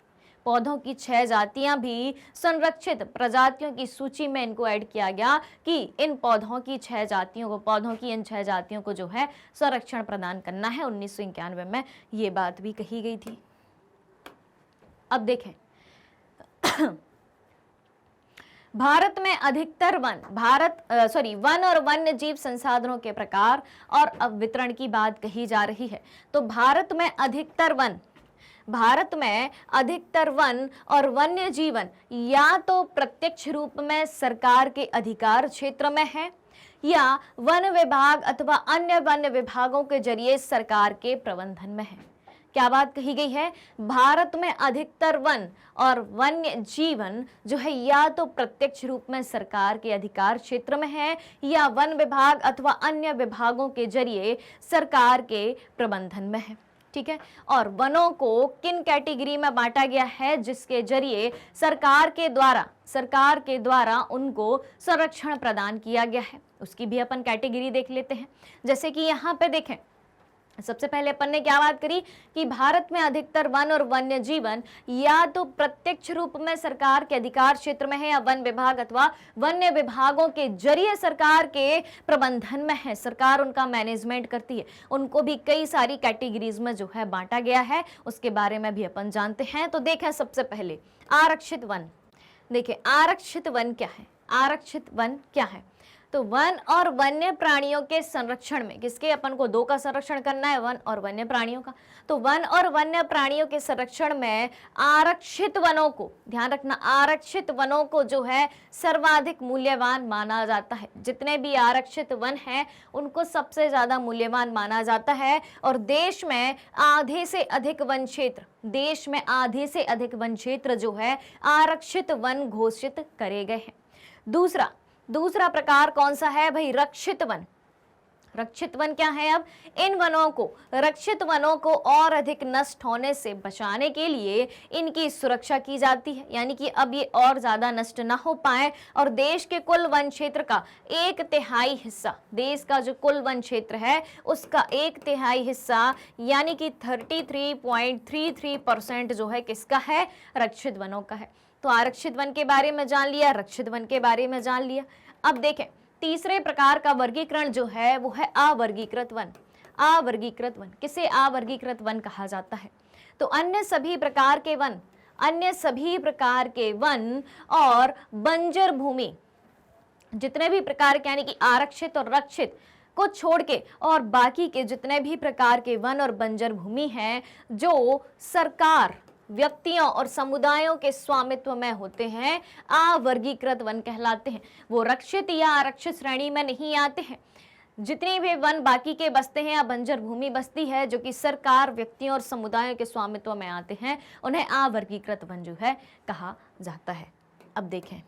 पौधों की 6 जातियां भी संरक्षित प्रजातियों की सूची में इनको ऐड किया गया कि इन पौधों की 6 जातियों को, पौधों की इन 6 जातियों को जो है संरक्षण प्रदान करना है। 1991 में ये बात भी कही गई थी। अब देखें भारत में अधिकतर वन और वन्य जीव संसाधनों के प्रकार और वितरण की बात कही जा रही है। तो भारत में अधिकतर वन और वन्य जीवन या तो प्रत्यक्ष रूप में सरकार के अधिकार क्षेत्र में है या वन विभाग अथवा अन्य वन्य विभागों के जरिए सरकार के प्रबंधन में है। क्या बात कही गई है? भारत में अधिकतर वन और वन्य जीवन जो है या तो प्रत्यक्ष रूप में सरकार के अधिकार क्षेत्र में है या वन विभाग अथवा अन्य विभागों के जरिए सरकार के प्रबंधन में है। ठीक है। और वनों को किन कैटेगरी में बांटा गया है? जिसके जरिए सरकार के द्वारा उनको संरक्षण प्रदान किया गया है, उसकी भी अपन कैटेगरी देख लेते हैं। जैसे कि यहाँ पे देखें, सबसे पहले अपन ने क्या बात करी कि भारत में अधिकतर वन और वन्य जीवन या तो प्रत्यक्ष रूप में सरकार के अधिकार क्षेत्र में है या वन विभाग अथवा वन्य विभागों के जरिए सरकार के प्रबंधन में है, सरकार उनका मैनेजमेंट करती है। उनको भी कई सारी कैटेगरीज में जो है बांटा गया है, उसके बारे में भी अपन जानते हैं। तो देखें सबसे पहले आरक्षित वन। देखें आरक्षित वन क्या है? आरक्षित वन क्या है? तो वन और वन्य प्राणियों के संरक्षण में किसके? अपन को 2 का संरक्षण करना है, वन और वन्य प्राणियों का। तो वन और वन्य प्राणियों के संरक्षण में आरक्षित वनों को, ध्यान रखना, आरक्षित वनों को जो है सर्वाधिक मूल्यवान माना जाता है। जितने भी आरक्षित वन हैं उनको सबसे ज्यादा मूल्यवान माना जाता है। और देश में आधे से अधिक वन क्षेत्र जो है आरक्षित वन घोषित करे गए हैं। दूसरा प्रकार कौन सा है भाई? रक्षित वन। रक्षित वन क्या है? अब इन रक्षित वनों को और अधिक नष्ट होने से बचाने के लिए इनकी सुरक्षा की जाती है, यानी कि अब ये और ज्यादा नष्ट ना हो पाए और देश के कुल वन क्षेत्र का 1/3 हिस्सा, देश का जो कुल वन क्षेत्र है उसका 1/3 हिस्सा यानी कि 33.33% जो है किसका है? रक्षित वनों का है। तो आरक्षित वन के बारे में जान लिया, रक्षित वन के बारे में जान लिया। अब देखें तीसरे प्रकार का वर्गीकरण जो है वो है अवर्गीकृत वन। अवर्गीकृत वन, किसे अवर्गीकृत वन कहा जाता है? तो अन्य सभी प्रकार के वन और बंजर भूमि, जितने भी प्रकार के यानी कि आरक्षित और रक्षित को छोड़ के और बाकी के जितने भी प्रकार के वन और बंजर भूमि हैं जो सरकार, व्यक्तियों और समुदायों के स्वामित्व में होते हैं, अवर्गीकृत वन कहलाते हैं। वो रक्षित या आरक्षित श्रेणी में नहीं आते हैं। जितने भी वन बाकी के बसते हैं या बंजर भूमि बसती है जो कि सरकार, व्यक्तियों और समुदायों के स्वामित्व में आते हैं, उन्हें अवर्गीकृत वन जो है कहा जाता है। अब देखें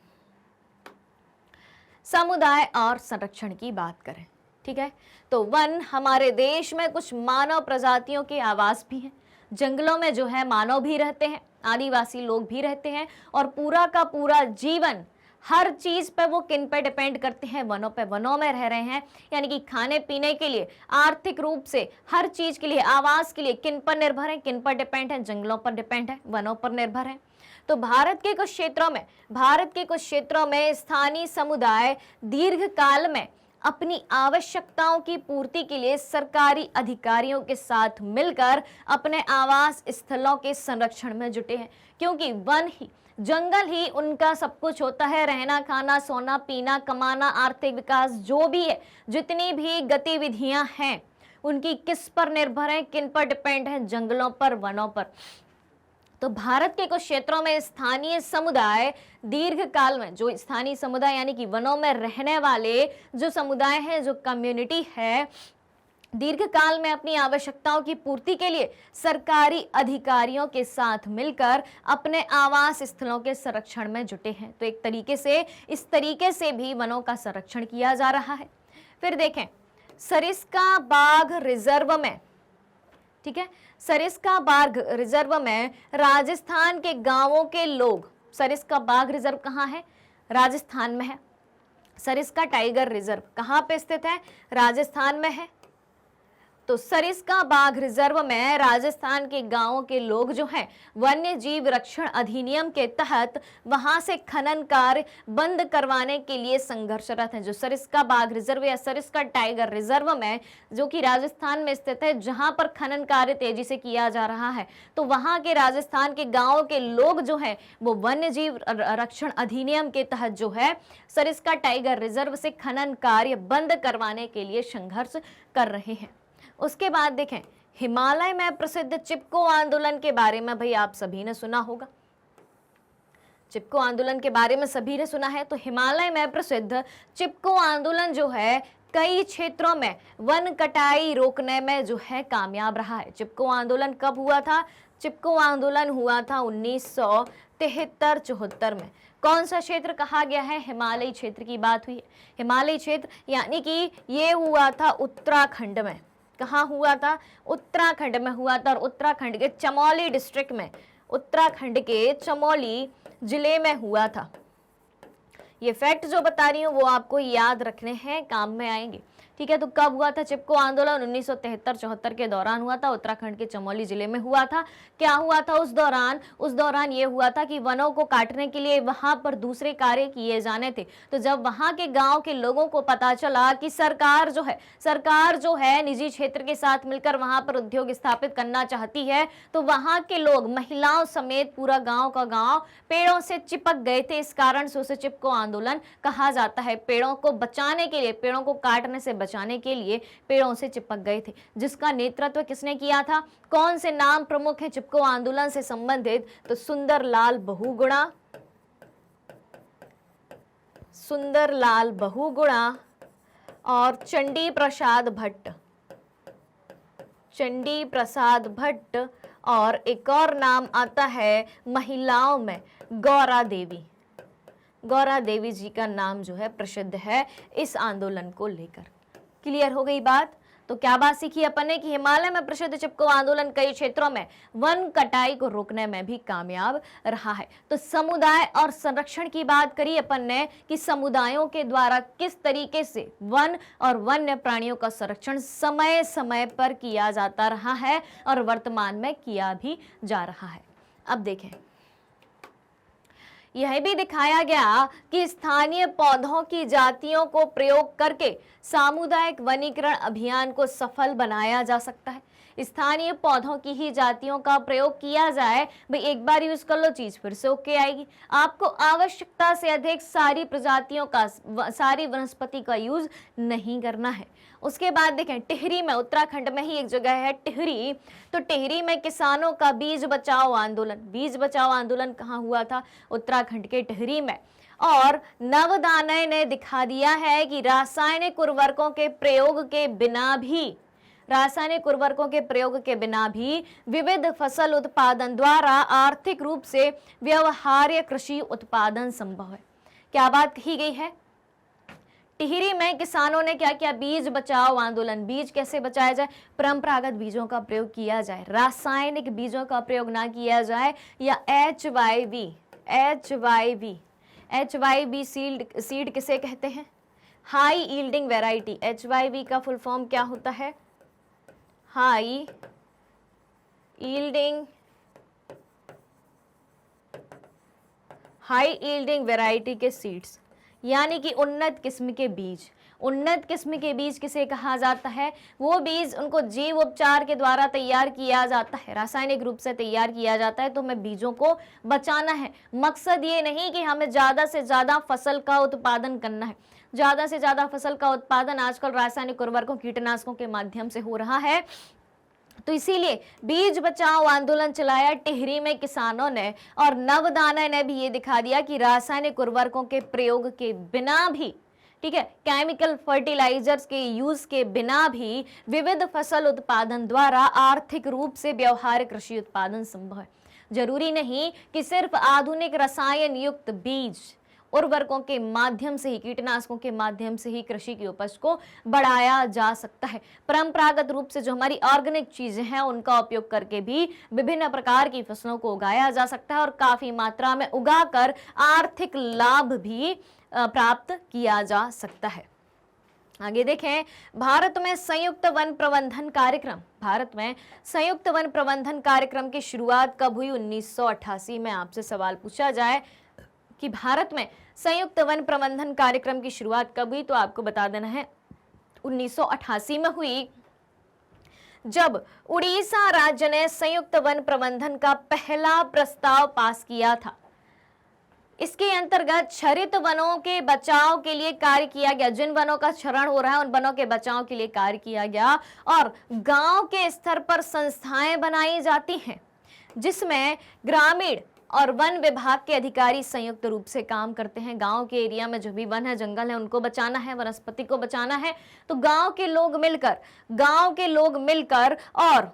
समुदाय और संरक्षण की बात करें। ठीक है। तो वन हमारे देश में कुछ मानव प्रजातियों के आवास भी हैं। जंगलों में जो है मानव भी रहते हैं, आदिवासी लोग भी रहते हैं और पूरा का पूरा जीवन हर चीज पे वो किन पे डिपेंड करते हैं? वनों पे। वनों में रह रहे हैं यानी कि खाने पीने के लिए, आर्थिक रूप से, हर चीज के लिए, आवास के लिए किन पर निर्भर है? किन पर डिपेंड है? जंगलों पर डिपेंड है, वनों पर निर्भर है। तो भारत के कुछ क्षेत्रों में स्थानीय समुदाय दीर्घकाल में अपनी आवश्यकताओं की पूर्ति के लिए सरकारी अधिकारियों के साथ मिलकर अपने आवास स्थलों के संरक्षण में जुटे हैं, क्योंकि वन ही, जंगल ही उनका सब कुछ होता है। रहना, खाना, सोना, पीना, कमाना, आर्थिक विकास, जो भी है, जितनी भी गतिविधियां हैं उनकी किस पर निर्भर है, किन पर डिपेंड है? जंगलों पर, वनों पर। तो भारत के कुछ क्षेत्रों में स्थानीय समुदाय दीर्घ काल में, जो स्थानीय समुदाय यानी कि वनों में रहने वाले जो समुदाय हैं, जो कम्युनिटी है, दीर्घ काल में अपनी आवश्यकताओं की पूर्ति के लिए सरकारी अधिकारियों के साथ मिलकर अपने आवास स्थलों के संरक्षण में जुटे हैं। तो एक तरीके से, इस तरीके से भी वनों का संरक्षण किया जा रहा है। फिर देखें, सरिस्का बाघ रिजर्व में, ठीक है, सरिस्का बाघ रिजर्व में राजस्थान के गांवों के लोग, सरिस्का बाघ रिजर्व कहाँ है? राजस्थान में है। सरिस्का टाइगर रिजर्व कहाँ पे स्थित है? राजस्थान में है। तो सरिस्का बाघ रिजर्व में राजस्थान के गांवों के लोग जो हैं, वन्य जीव रक्षण अधिनियम के तहत वहां से खनन कार्य बंद करवाने के लिए संघर्षरत हैं। जो सरिस्का बाघ रिजर्व या सरिस्का टाइगर रिजर्व में, जो कि राजस्थान में स्थित है, जहां पर खनन कार्य तेजी से किया जा रहा है, तो वहां के राजस्थान के गांवों के लोग जो हैं वो वन्य जीव रक्षण अधिनियम के तहत जो है सरिस्का टाइगर रिजर्व से खनन कार्य बंद करवाने के लिए संघर्ष कर रहे हैं। उसके बाद देखें, हिमालय में प्रसिद्ध चिपको आंदोलन के बारे में भाई आप सभी ने सुना होगा। चिपको आंदोलन के बारे में सभी ने सुना है। तो हिमालय में प्रसिद्ध चिपको आंदोलन जो है कई क्षेत्रों में वन कटाई रोकने में जो है कामयाब रहा है। चिपको आंदोलन कब हुआ था? चिपको आंदोलन हुआ था 1973-74 में। कौन सा क्षेत्र कहा गया है? हिमालयी क्षेत्र की बात हुई है। हिमालयी क्षेत्र यानी कि ये हुआ था उत्तराखंड में। कहाँ हुआ था? उत्तराखंड में हुआ था, और उत्तराखंड के चमोली डिस्ट्रिक्ट में, उत्तराखंड के चमोली जिले में हुआ था। ये फैक्ट जो बता रही हूँ वो आपको याद रखने हैं, काम में आएंगे, ठीक है। तो कब हुआ था चिपको आंदोलन? 1973-74 के दौरान हुआ था, उत्तराखंड के चमोली जिले में हुआ था। क्या हुआ था उस दौरान? उस दौरान ये हुआ था कि वनों को काटने के लिए वहां पर दूसरे कार्य किए जाने थे। तो जब वहां के गांव के लोगों को पता चला कि सरकार जो है निजी क्षेत्र के साथ मिलकर वहां पर उद्योग स्थापित करना चाहती है, तो वहां के लोग, महिलाओं समेत पूरा गांव का गांव, पेड़ों से चिपक गए थे। इस कारण से उसे चिपको आंदोलन कहा जाता है। पेड़ों को बचाने के लिए, पेड़ों को काटने से बचाने के लिए पेड़ों से चिपक गए थे। जिसका नेतृत्व किसने किया था? कौन से नाम प्रमुख है चिपको आंदोलन से संबंधित? तो सुंदरलाल बहुगुणा, सुंदरलाल बहुगुणा और चंडी प्रसाद भट्ट, चंडी प्रसाद भट्ट। और एक और नाम आता है महिलाओं में, गौरा देवी। गौरा देवी जी का नाम जो है प्रसिद्ध है इस आंदोलन को लेकर। क्लियर हो गई बात? तो क्या बात सीखी अपन ने कि हिमालय में प्रसिद्ध चिपको आंदोलन कई क्षेत्रों में वन कटाई को रोकने में भी कामयाब रहा है। तो समुदाय और संरक्षण की बात करी अपन ने कि समुदायों के द्वारा किस तरीके से वन और वन्य प्राणियों का संरक्षण समय समय पर किया जाता रहा है और वर्तमान में किया भी जा रहा है। अब देखें, यह भी दिखाया गया कि स्थानीय पौधों की जातियों को प्रयोग करके सामुदायिक वनीकरण अभियान को सफल बनाया जा सकता है। स्थानीय पौधों की ही जातियों का प्रयोग किया जाए, भाई एक बार यूज कर लो चीज फिर से ओके आएगी। आपको आवश्यकता से अधिक सारी प्रजातियों का, सारी वनस्पति का यूज नहीं करना है। उसके बाद देखें, टिहरी में, उत्तराखंड में ही एक जगह है टिहरी। तो टिहरी में किसानों का बीज बचाओ आंदोलन, बीज बचाओ आंदोलन कहाँ हुआ था? उत्तराखंड के टिहरी में। और नवदानय ने दिखा दिया है कि रासायनिक उर्वरकों के प्रयोग के बिना भी, रासायनिक उर्वरकों के प्रयोग के बिना भी विविध फसल उत्पादन द्वारा आर्थिक रूप से व्यवहार्य कृषि उत्पादन संभव है। क्या बात कही गई है? टिहरी में किसानों ने क्या किया? बीज बचाओ आंदोलन। बीज कैसे बचाया जाए? परंपरागत बीजों का प्रयोग किया जाए, रासायनिक बीजों का प्रयोग ना किया जाए। या HYV सीड किसे कहते हैं? High yielding variety. HYV का फुल फॉर्म क्या होता है? हाई यील्डिंग वैरायटी के सीड्स, यानी कि उन्नत किस्म के बीज। उन्नत किस्म के बीज किसे कहा जाता है? वो बीज उनको जीव उपचार के द्वारा तैयार किया जाता है, रासायनिक रूप से तैयार किया जाता है। तो हमें बीजों को बचाना है। मकसद ये नहीं कि हमें ज़्यादा से ज़्यादा फसल का उत्पादन करना है। ज़्यादा से ज़्यादा फसल का उत्पादन आजकल रासायनिक उर्वरकों, कीटनाशकों के माध्यम से हो रहा है। तो इसीलिए बीज बचाओ आंदोलन चलाया टिहरी में किसानों ने, और नवदाना ने भी ये दिखा दिया कि रासायनिक उर्वरकों के प्रयोग के बिना भी, ठीक है, केमिकल फर्टिलाइजर्स के यूज के बिना भी विविध फसल उत्पादन द्वारा आर्थिक रूप से व्यवहारिक कृषि उत्पादन संभव है। जरूरी नहीं कि सिर्फ आधुनिक रसायन युक्त बीज उर्वरकों के माध्यम से ही, कीटनाशकों के माध्यम से ही कृषि की उपज को बढ़ाया जा सकता है। परंपरागत रूप से जो हमारी ऑर्गेनिक चीजें हैं उनका उपयोग करके भी विभिन्न प्रकार की फसलों को उगाया जा सकता है और काफी मात्रा में उगाकर आर्थिक लाभ भी प्राप्त किया जा सकता है। आगे देखें, भारत में संयुक्त वन प्रबंधन कार्यक्रम। भारत में संयुक्त वन प्रबंधन कार्यक्रम की शुरुआत कब हुई? 1988 में। आपसे सवाल पूछा जाए कि भारत में संयुक्त वन प्रबंधन कार्यक्रम की शुरुआत कब हुई, तो आपको बता देना है 1988 में हुई, जब उड़ीसा राज्य ने संयुक्त वन प्रबंधन का पहला प्रस्ताव पास किया था। इसके अंतर्गत क्षरित वनों के बचाव के लिए कार्य किया गया। जिन वनों का क्षरण हो रहा है उन वनों के बचाव के लिए कार्य किया गया, और गांव के स्तर पर संस्थाएं बनाई जाती हैं जिसमें ग्रामीण और वन विभाग के अधिकारी संयुक्त रूप से काम करते हैं। गांव के एरिया में जो भी वन है, जंगल है, उनको बचाना है, वनस्पति को बचाना है, तो गांव के लोग मिलकर और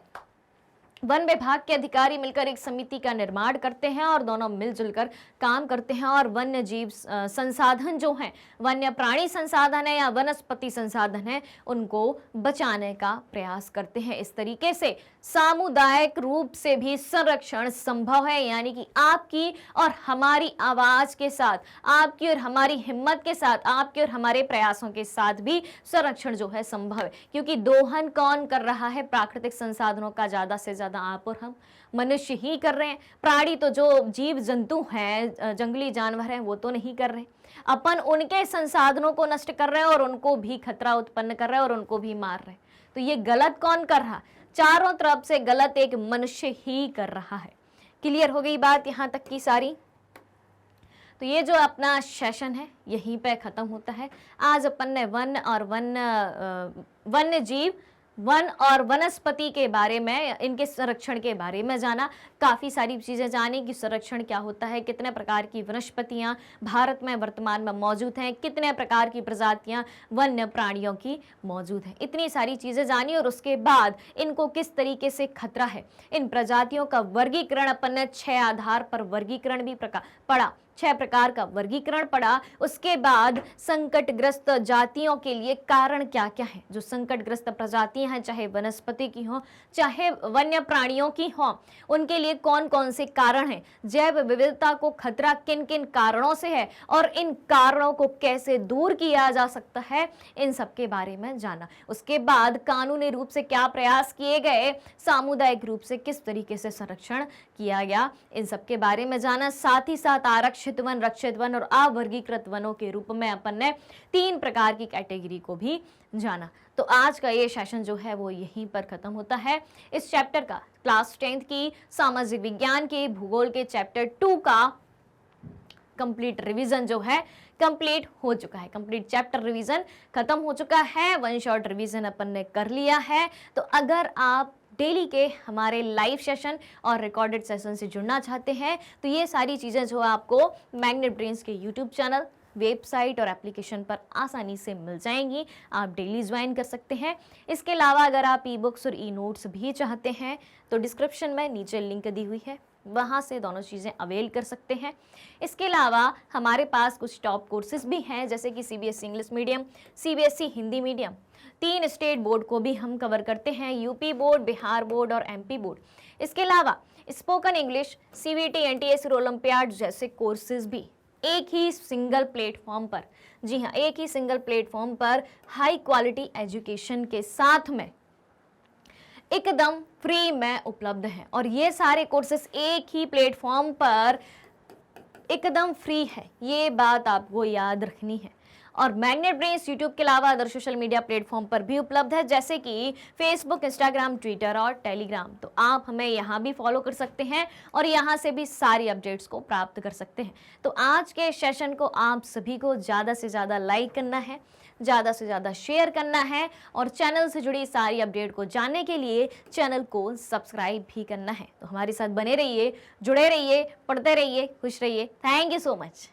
वन विभाग के अधिकारी मिलकर एक समिति का निर्माण करते हैं और दोनों मिलजुल कर काम करते हैं और वन्य जीव संसाधन जो हैं, वन्य प्राणी संसाधन है या वनस्पति संसाधन है, उनको बचाने का प्रयास करते हैं। इस तरीके से सामुदायिक रूप से भी संरक्षण संभव है, यानी कि आपकी और हमारी आवाज के साथ, आपकी और हमारी हिम्मत के साथ, आपके और हमारे प्रयासों के साथ भी संरक्षण जो है संभव है। क्योंकि दोहन कौन कर रहा है? प्राकृतिक संसाधनों का ज्यादा से ज्यादा आप और हम मनुष्य ही कर रहे हैं। प्राणी तो जो जीव जंतु हैं, जंगली जानवर हैं, वो तो नहीं कर रहे। अपन उनके संसाधनों को नष्ट कर रहे हैं और उनको भी खतरा उत्पन्न कर रहे हैं और उनको भी मार रहे हैं। तो ये गलत कौन कर रहा? चारों तरफ से गलत एक मनुष्य ही कर रहा है। क्लियर हो गई बात यहां तक की सारी? तो ये जो अपना सेशन है यहीं पे खत्म होता है। आज अपन ने वन्य जीव, वन और वनस्पति के बारे में, इनके संरक्षण के बारे में जाना। काफ़ी सारी चीज़ें जानी कि संरक्षण क्या होता है, कितने प्रकार की वनस्पतियां भारत में वर्तमान में मौजूद हैं, कितने प्रकार की प्रजातियां वन्य प्राणियों की मौजूद हैं। इतनी सारी चीज़ें जानी और उसके बाद इनको किस तरीके से खतरा है, इन प्रजातियों का वर्गीकरण अपन ने 6 आधार पर वर्गीकरण भी पढ़ा, 6 प्रकार का वर्गीकरण पड़ा। उसके बाद संकटग्रस्त जातियों के लिए कारण क्या क्या है। जो संकटग्रस्त प्रजातियां हैं, चाहे वनस्पति की हो चाहे वन्य प्राणियों की हो, उनके लिए कौन कौन से कारण हैं, जैव विविधता को खतरा किन किन कारणों से है और इन कारणों को कैसे दूर किया जा सकता है, इन सब के बारे में जाना। उसके बाद कानूनी रूप से क्या प्रयास किए गए, सामुदायिक रूप से किस तरीके से संरक्षण किया गया, इन सब के बारे में जाना। साथ ही साथ आरक्षित वन, रक्षित वन और अवर्गीकृत वनों के रूप में अपन ने 3 प्रकार की कैटेगरी को भी जाना। तो आज का ये सेशन जो है वो यहीं पर खत्म होता है। इस चैप्टर का क्लास 10th की सामाजिक विज्ञान के भूगोल के चैप्टर 2 का कंप्लीट रिवीजन जो है कंप्लीट हो चुका है। कंप्लीट चैप्टर रिवीजन खत्म हो चुका है। 1 शॉट रिवीजन अपन ने कर लिया है। तो अगर आप डेली के हमारे लाइव सेशन और रिकॉर्डेड सेशन से जुड़ना चाहते हैं तो ये सारी चीज़ें जो आपको मैग्नेट ब्रेन्स के यूट्यूब चैनल, वेबसाइट और एप्लीकेशन पर आसानी से मिल जाएंगी। आप डेली ज्वाइन कर सकते हैं। इसके अलावा अगर आप ई बुक्स और ई नोट्स भी चाहते हैं तो डिस्क्रिप्शन में नीचे लिंक दी हुई है, वहाँ से दोनों चीज़ें अवेल कर सकते हैं। इसके अलावा हमारे पास कुछ टॉप कोर्सेज भी हैं, जैसे कि CBSE English medium, CBSE Hindi medium, 3 state board को भी हम कवर करते हैं, यूपी बोर्ड, बिहार बोर्ड और एमपी बोर्ड। इसके अलावा spoken English, CVT, NTS, olympiad जैसे कोर्सेज भी एक ही सिंगल प्लेटफॉर्म पर, जी हाँ, एक ही सिंगल प्लेटफॉर्म पर हाई क्वालिटी एजुकेशन के साथ में एकदम फ्री में उपलब्ध हैं। और ये सारे कोर्सेस एक ही प्लेटफॉर्म पर एकदम फ्री है, ये बात आपको याद रखनी है। और मैग्नेट ब्रेन्स यूट्यूब के अलावा अदर सोशल मीडिया प्लेटफॉर्म पर भी उपलब्ध है, जैसे कि फेसबुक, इंस्टाग्राम, ट्विटर और टेलीग्राम। तो आप हमें यहाँ भी फॉलो कर सकते हैं और यहाँ से भी सारी अपडेट्स को प्राप्त कर सकते हैं। तो आज के सेशन को आप सभी को ज़्यादा से ज़्यादा लाइक करना है, ज़्यादा से ज़्यादा शेयर करना है और चैनल से जुड़ी सारी अपडेट को जानने के लिए चैनल को सब्सक्राइब भी करना है। तो हमारे साथ बने रहिए, जुड़े रहिए, पढ़ते रहिए, खुश रहिए। Thank you so much.